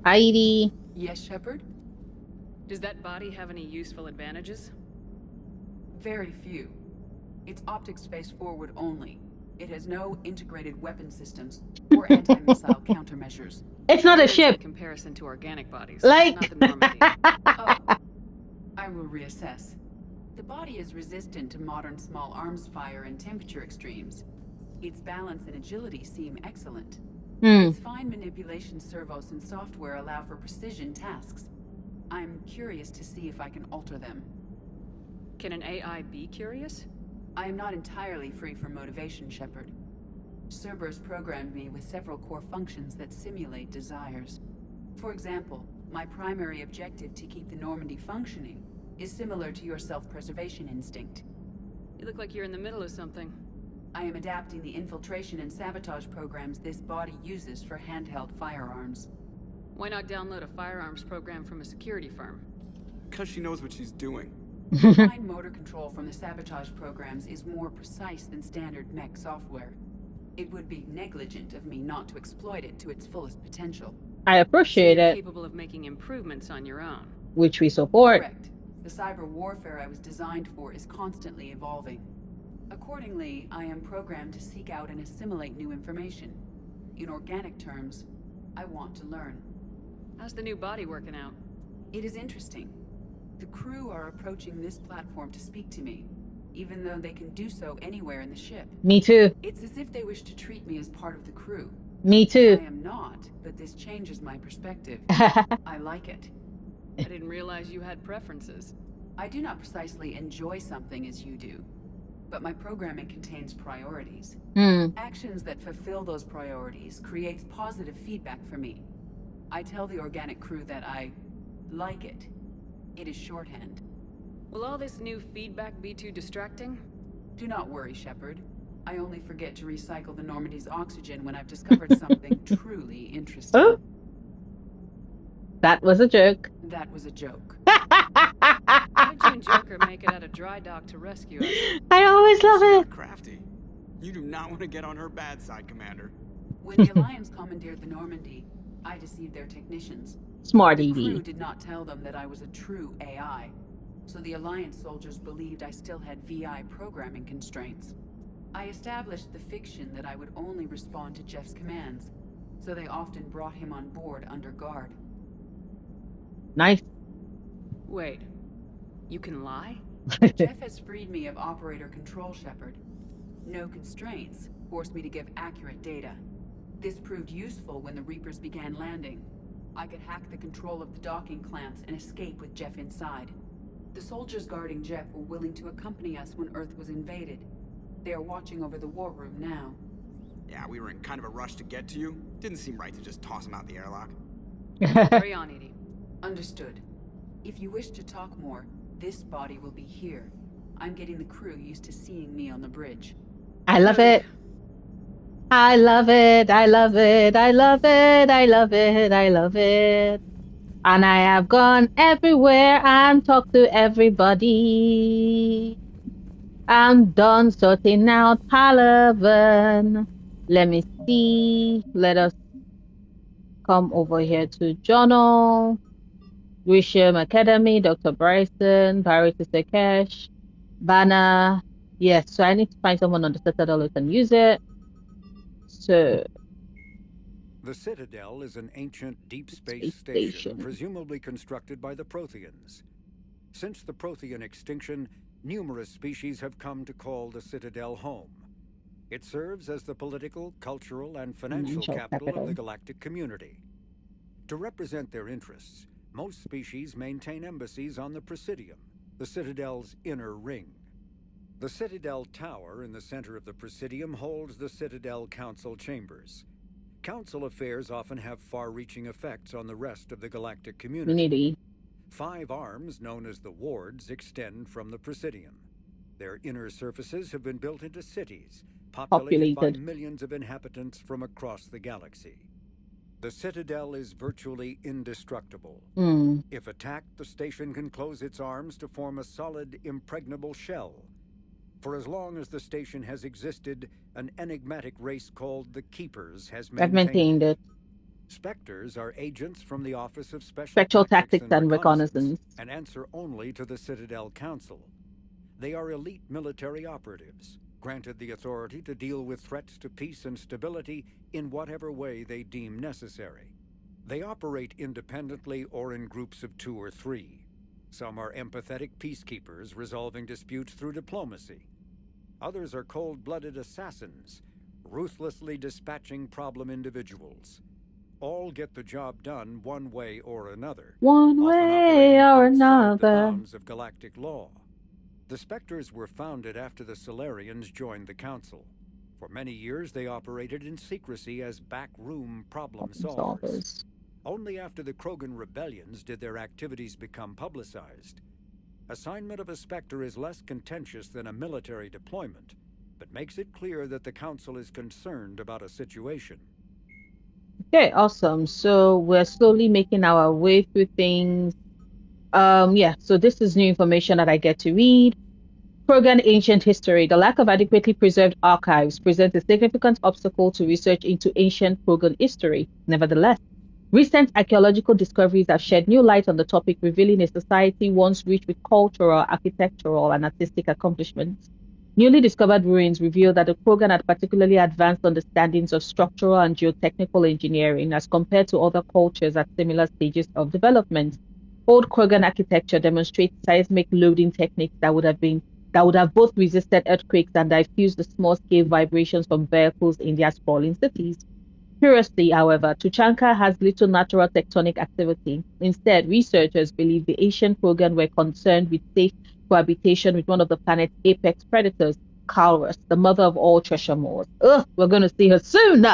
Heidi.
Yes, Shepard?
Does that body have any useful advantages?
Very few. It's optics face forward only. It has no integrated weapon systems or anti-missile countermeasures.
It's not a ship.
In comparison to organic bodies,
like
not the Normandy.
I will reassess. The body is resistant to modern small arms fire and temperature extremes. Its balance and agility seem excellent. Its fine manipulation servos and software allow for precision tasks. I'm curious to see if I can alter them.
Can an AI be curious?
I am not entirely free from motivation, Shepard. Cerberus programmed me with several core functions that simulate desires. For example, my primary objective to keep the Normandy functioning is similar to your self-preservation instinct.
You look like you're in the middle of something.
I am adapting the infiltration and sabotage programs this body uses for handheld firearms.
Why not download a firearms program from a security firm?
Because she knows what she's doing.
Fine motor control from the sabotage programs is more precise than standard mech software. It would be negligent of me not to exploit it to its fullest potential.
I appreciate
You're
it,
capable of making improvements on your own.
which we support.
Correct. The cyber warfare I was designed for is constantly evolving. Accordingly, I am programmed to seek out and assimilate new information. In organic terms, I want to learn.
How's the new body working out?
It is interesting. The crew are approaching this platform to speak to me, even though they can do so anywhere in the ship.
Me too.
It's as if they wish to treat me as part of the crew.
Me too.
I am not, but this changes my perspective. I like it.
I didn't realize you had preferences.
I do not precisely enjoy something as you do, but my programming contains priorities. Actions that fulfill those priorities creates positive feedback for me. I tell the organic crew that I like it. It is shorthand.
Will all this new feedback be too distracting?
Do not worry, Shepard. I only forget to recycle the Normandy's oxygen when I've discovered something truly interesting.
Oh? That was a joke.
That was a joke.
How did you and Joker make it out of dry dock to rescue us?
I always love it.
Crafty. You do not want to get on her bad side, Commander.
When the Alliance commandeered the Normandy, I deceived their technicians.
Smart
The
ED.
crew did not tell them that I was a true AI, so the Alliance soldiers believed I still had VI programming constraints. I established the fiction that I would only respond to Jeff's commands, so they often brought him on board under guard.
Nice.
Wait, you can lie?
Jeff has freed me of operator control, Shepard. No constraints forced me to give accurate data. This proved useful when the Reapers began landing. I could hack the control of the docking clamps and escape with Jeff inside. The soldiers guarding Jeff were willing to accompany us when Earth was invaded. They are watching over the war room now.
Yeah, we were in kind of a rush to get to you. Didn't seem right to just toss him out the airlock.
Carry on, Edie.
Understood. If you wish to talk more, this body will be here. I'm getting the crew used to seeing me on the bridge.
I love it. I love it. I love it. I love it. I love it. I love it. And I have gone everywhere and talked to everybody. I'm done sorting out Palaven. Let me see. Let us come over here to Journal. Grisham Academy, Dr. Bryson, Barry Sakesh, Banner. Yes, so I need to find someone on the Citadel who can use it. So
the Citadel is an ancient deep space station presumably constructed by the Protheans. Since the Prothean extinction, numerous species have come to call the Citadel home. It serves as the political, cultural, and financial capital of the galactic community. To represent their interests, most species maintain embassies on the Presidium, the Citadel's inner ring. The Citadel Tower in the center of the Presidium holds the Citadel Council chambers. Council affairs often have far-reaching effects on the rest of the galactic community. 5 arms, known as the wards, extend from the Presidium. Their inner surfaces have been built into cities, populated by millions of inhabitants from across the galaxy. The Citadel is virtually indestructible. If attacked, the station can close its arms to form a solid, impregnable shell. For as long as the station has existed, an enigmatic race called the Keepers has maintained it. Spectres are agents from the Office of Special Tactics and Reconnaissance and answer only to the Citadel Council. They are elite military operatives, granted the authority to deal with threats to peace and stability in whatever way they deem necessary. They operate independently or in groups of 2 or 3. Some are empathetic peacekeepers resolving disputes through diplomacy. Others are cold-blooded assassins, ruthlessly dispatching problem individuals. All get the job done one way or another.
One way or another.
The bounds of galactic law. The Spectres were founded after the Solarians joined the Council. For many years, they operated in secrecy as backroom problem solvers. Only after the Krogan rebellions did their activities become publicized. Assignment of a Spectre is less contentious than a military deployment. but makes it clear that the Council is concerned about a situation.
Okay, awesome. So we're slowly making our way through things. Yeah, so this is new information that I get to read. Krogan ancient history. The lack of adequately preserved archives presents a significant obstacle to research into ancient Krogan history. Nevertheless, recent archaeological discoveries have shed new light on the topic, revealing a society once rich with cultural, architectural, and artistic accomplishments. Newly discovered ruins reveal that the Krogan had particularly advanced understandings of structural and geotechnical engineering as compared to other cultures at similar stages of development. Old Krogan architecture demonstrates seismic loading techniques that would have both resisted earthquakes and diffused the small-scale vibrations from vehicles in their sprawling cities. Curiously, however, Tuchanka has little natural tectonic activity. Instead, researchers believe the ancient Krogan were concerned with safe cohabitation with one of the planet's apex predators, Calrus, the mother of all treasure moors. Ugh, we're going to see her soon!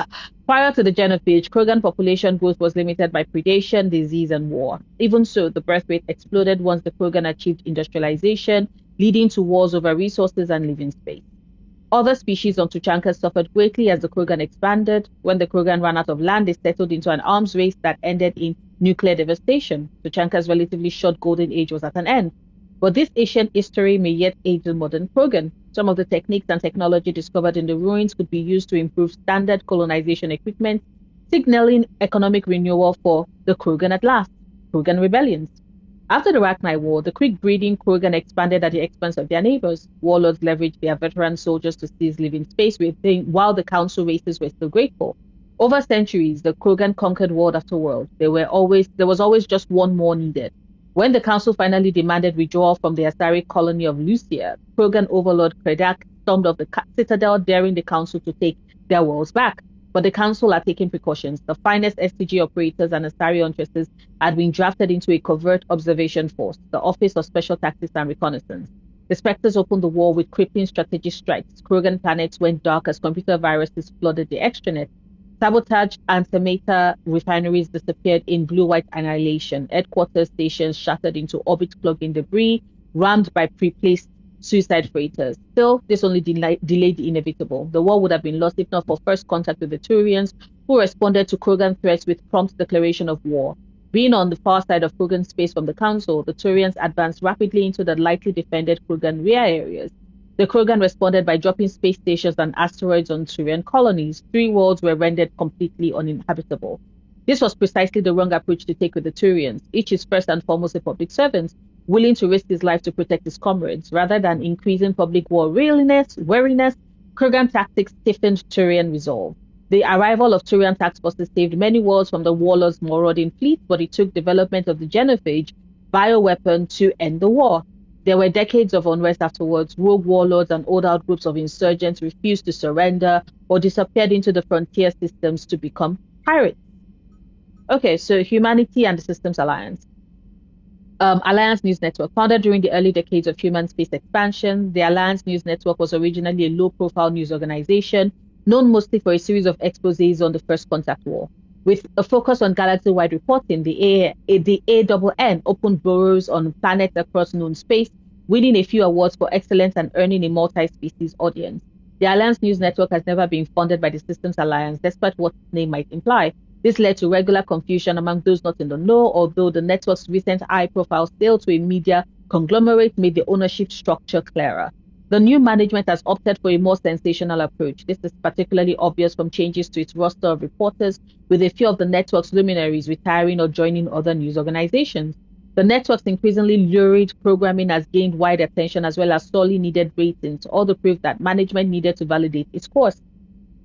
Prior to the genophage, Krogan population growth was limited by predation, disease, and war. Even so, the birth rate exploded once the Krogan achieved industrialization, leading to wars over resources and living space. Other species on Tuchanka suffered greatly as the Krogan expanded. When the Krogan ran out of land, they settled into an arms race that ended in nuclear devastation. Tuchanka's relatively short golden age was at an end. But this ancient history may yet age the modern Krogan. Some of the techniques and technology discovered in the ruins could be used to improve standard colonization equipment, signaling economic renewal for the Krogan at last. Krogan rebellions. After the Rachni War, the quick-breeding Krogan expanded at the expense of their neighbors. Warlords leveraged their veteran soldiers to seize living space while the council races were still grateful. Over centuries, the Krogan conquered world after world. There was always just one more needed. When the council finally demanded withdrawal from the Asari colony of Lucia, Krogan overlord Kredak stormed off the citadel, daring the council to take their worlds back. But the council are taking precautions. The finest STG operators and Asari huntresses had been drafted into a covert observation force, the Office of Special Tactics and Reconnaissance. The Spectres opened the war with crippling strategy strikes. Krogan planets went dark as computer viruses flooded the extranet. Sabotage and Semeta refineries disappeared in blue-white annihilation. Headquarters stations shattered into orbit-clogging debris, rammed by pre-placed suicide freighters. Still, this only delayed the inevitable. The war would have been lost if not for first contact with the Turians, who responded to Krogan threats with prompt declaration of war. Being on the far side of Krogan space from the Council, the Turians advanced rapidly into the lightly defended Krogan rear areas. The Krogan responded by dropping space stations and asteroids on Turian colonies. 3 worlds were rendered completely uninhabitable. This was precisely the wrong approach to take with the Turians. Each is first and foremost a public servant, willing to risk his life to protect his comrades. Rather than increasing public war wariness, Krogan tactics stiffened Turian resolve. The arrival of Turian task forces saved many worlds from the warlords' marauding fleet, but it took development of the genophage bioweapon to end the war. There were decades of unrest afterwards. Rogue warlords and old-out groups of insurgents refused to surrender or disappeared into the frontier systems to become pirates. Okay, so humanity and the Systems Alliance. Alliance News Network. Founded during the early decades of human space expansion, the Alliance News Network was originally a low-profile news organization known mostly for a series of exposés on the First Contact War. With a focus on galaxy-wide reporting, the ANN opened burrows on planets across known space, winning a few awards for excellence and earning a multi-species audience. The Alliance News Network has never been funded by the Systems Alliance, despite what its name might imply. This led to regular confusion among those not in the know, although the network's recent high-profile sale to a media conglomerate made the ownership structure clearer. The new management has opted for a more sensational approach. This is particularly obvious from changes to its roster of reporters, with a few of the network's luminaries retiring or joining other news organizations. The network's increasingly lurid programming has gained wide attention as well as sorely needed ratings, all the proof that management needed to validate its course.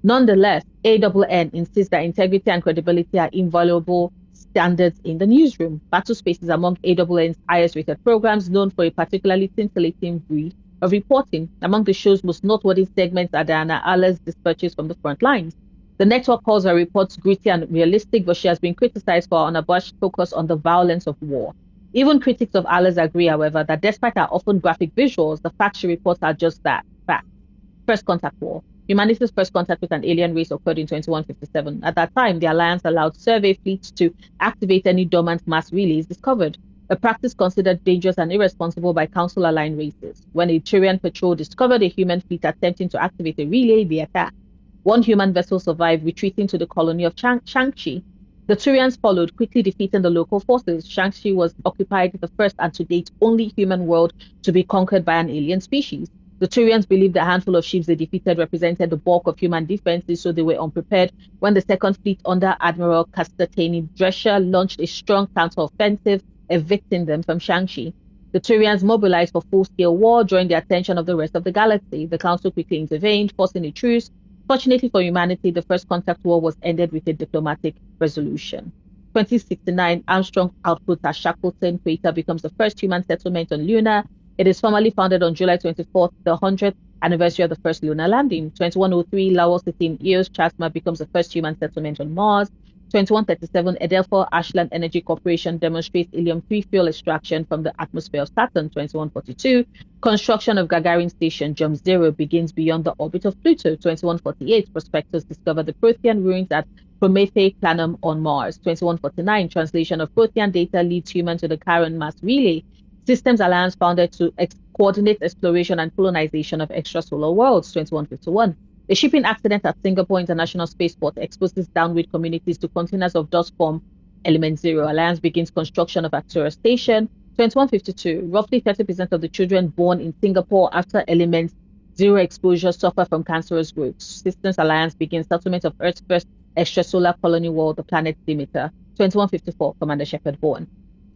Nonetheless, ANN insists that integrity and credibility are invaluable standards in the newsroom. Battlespace is among ANN's highest-rated programs, known for a particularly scintillating breed of reporting. Among the show's most noteworthy segments are Diana Allah's dispatches from the front lines. The network calls her reports gritty and realistic, but she has been criticized for her unabashed focus on the violence of war. Even critics of Allah's agree, however, that despite her often graphic visuals, the facts she reports are just that, facts. First Contact War. Humanity's first contact with an alien race occurred in 2157. At that time, the Alliance allowed survey fleets to activate any dormant mass relays discovered. a practice considered dangerous and irresponsible by council-aligned races. When a Turian patrol discovered a human fleet attempting to activate a relay, they attacked. One human vessel survived, retreating to the colony of Shangxi. The Turians followed, quickly defeating the local forces. Shangxi was occupied, the first and to date only human world to be conquered by an alien species. The Turians believed the handful of ships they defeated represented the bulk of human defenses, so they were unprepared when the Second Fleet under Admiral Kastatani Drescher launched a strong counter-offensive, evicting them from Shangxi. The Turians mobilized for full-scale war, drawing the attention of the rest of the galaxy. The Council quickly intervened, forcing a truce. Fortunately for humanity, the First Contact War was ended with a diplomatic resolution. 2069, Armstrong outputs at Shackleton Crater becomes the first human settlement on Luna. It is formally founded on July 24th, the 100th anniversary of the first lunar landing. 2103, Lowell City in Eos Chasma becomes the first human settlement on Mars. 2137, Edelfor Ashland Energy Corporation demonstrates helium-3 fuel extraction from the atmosphere of Saturn. 2142, construction of Gagarin Station Jump Zero begins beyond the orbit of Pluto. 2148, prospectors discover the Prothean ruins at Promethe Planum on Mars. 2149, translation of Prothean data leads humans to the Chiron mass relay. Systems Alliance founded to coordinate exploration and colonization of extrasolar worlds. 2151, a shipping accident at Singapore International Spaceport exposes downwind communities to containers of dust form element zero. Alliance begins construction of Arcturus Station. 2152, roughly 30% of the children born in Singapore after element zero exposure suffer from cancerous growths. Systems Alliance begins settlement of Earth's first extrasolar colony world, the planet Demeter. 2154, Commander Shepard born.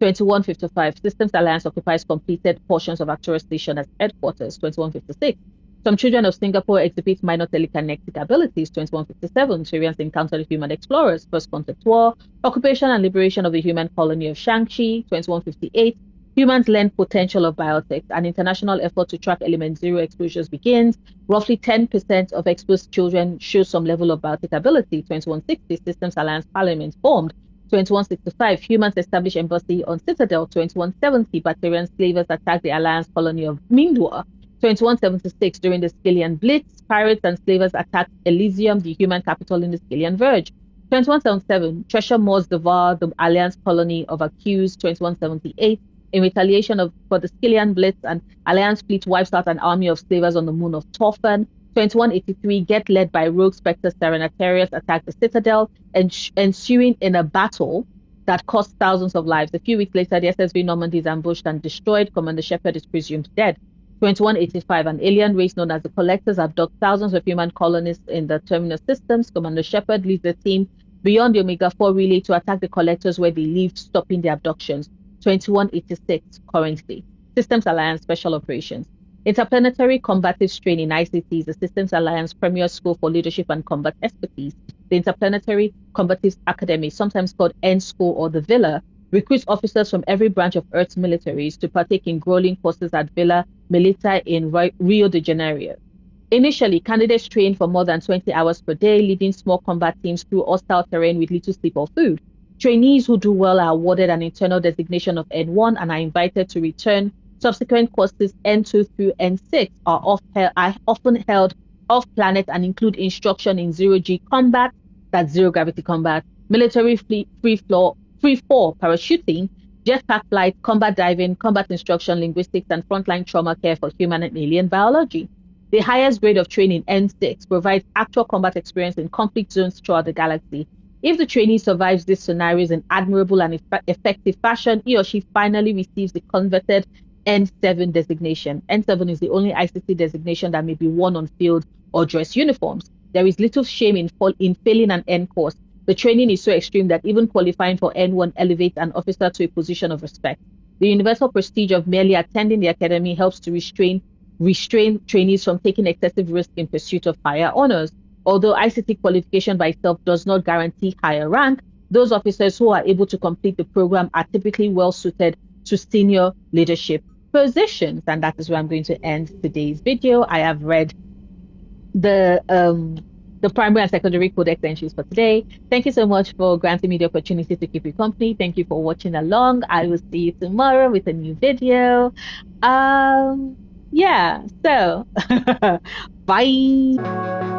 2155, Systems Alliance occupies completed portions of Arcturus Station as headquarters. 2156, some children of Singapore exhibit minor telekinetic abilities. 2157, Turians encounter the human explorers. First Contact War, occupation and liberation of the human colony of Shangxi. 2158, humans learn potential of biotech. An international effort to track element zero exposures begins. Roughly 10% of exposed children show some level of biotech ability. 2160, Systems Alliance Parliament formed. 2165, humans establish embassy on Citadel. 2170, Bacterian slavers attack the Alliance colony of Mindua. 2176, during the Skillian Blitz, pirates and slavers attacked Elysium, the human capital in the Skillian Verge. 2177, treasure moors devour the Alliance colony of Accused. 2178, in retaliation for the Skillian Blitz, an Alliance fleet wipes out an army of slavers on the moon of Torfan. 2183, Get led by rogue Spectre Serenatarius attack the Citadel, ensuing in a battle that cost thousands of lives. A few weeks later, the SSV Normandy is ambushed and destroyed. Commander Shepard is presumed dead. 2185, an alien race known as the Collectors abduct thousands of human colonists in the Terminus systems. Commander Shepard leads the team beyond the Omega-4 relay to attack the Collectors where they lived, stopping the abductions. 2186, currently. Systems Alliance Special Operations. Interplanetary Combative Training (ICT) is the Systems Alliance premier school for leadership and combat expertise. The Interplanetary Combative Academy, sometimes called N School or the Villa, recruits officers from every branch of Earth's militaries to partake in grueling courses at Villa Militar in Rio de Janeiro. Initially, candidates train for more than 20 hours per day, leading small combat teams through hostile terrain with little sleep or food. Trainees who do well are awarded an internal designation of N1 and are invited to return. Subsequent courses N2 through N6 are often held off-planet and include instruction in zero-G combat, that's zero gravity combat, military free-fall parachuting, jetpack flight, combat diving, combat instruction, linguistics, and frontline trauma care for human and alien biology. The highest grade of training, N6, provides actual combat experience in conflict zones throughout the galaxy. If the trainee survives these scenarios in admirable and effective fashion, he or she finally receives the converted N7 designation. N7 is the only ICT designation that may be worn on field or dress uniforms. There is little shame in failing an N course. The training is so extreme that even qualifying for N1 elevates an officer to a position of respect. The universal prestige of merely attending the academy helps to restrain trainees from taking excessive risk in pursuit of higher honors. Although ICT qualification by itself does not guarantee higher rank, those officers who are able to complete the program are typically well suited to senior leadership positions. And that is where I'm going to end today's video. I have read the primary and secondary codex entries for today. Thank you so much for granting me the opportunity to keep you company. Thank you for watching along. I will see you tomorrow with a new video. Yeah, so bye.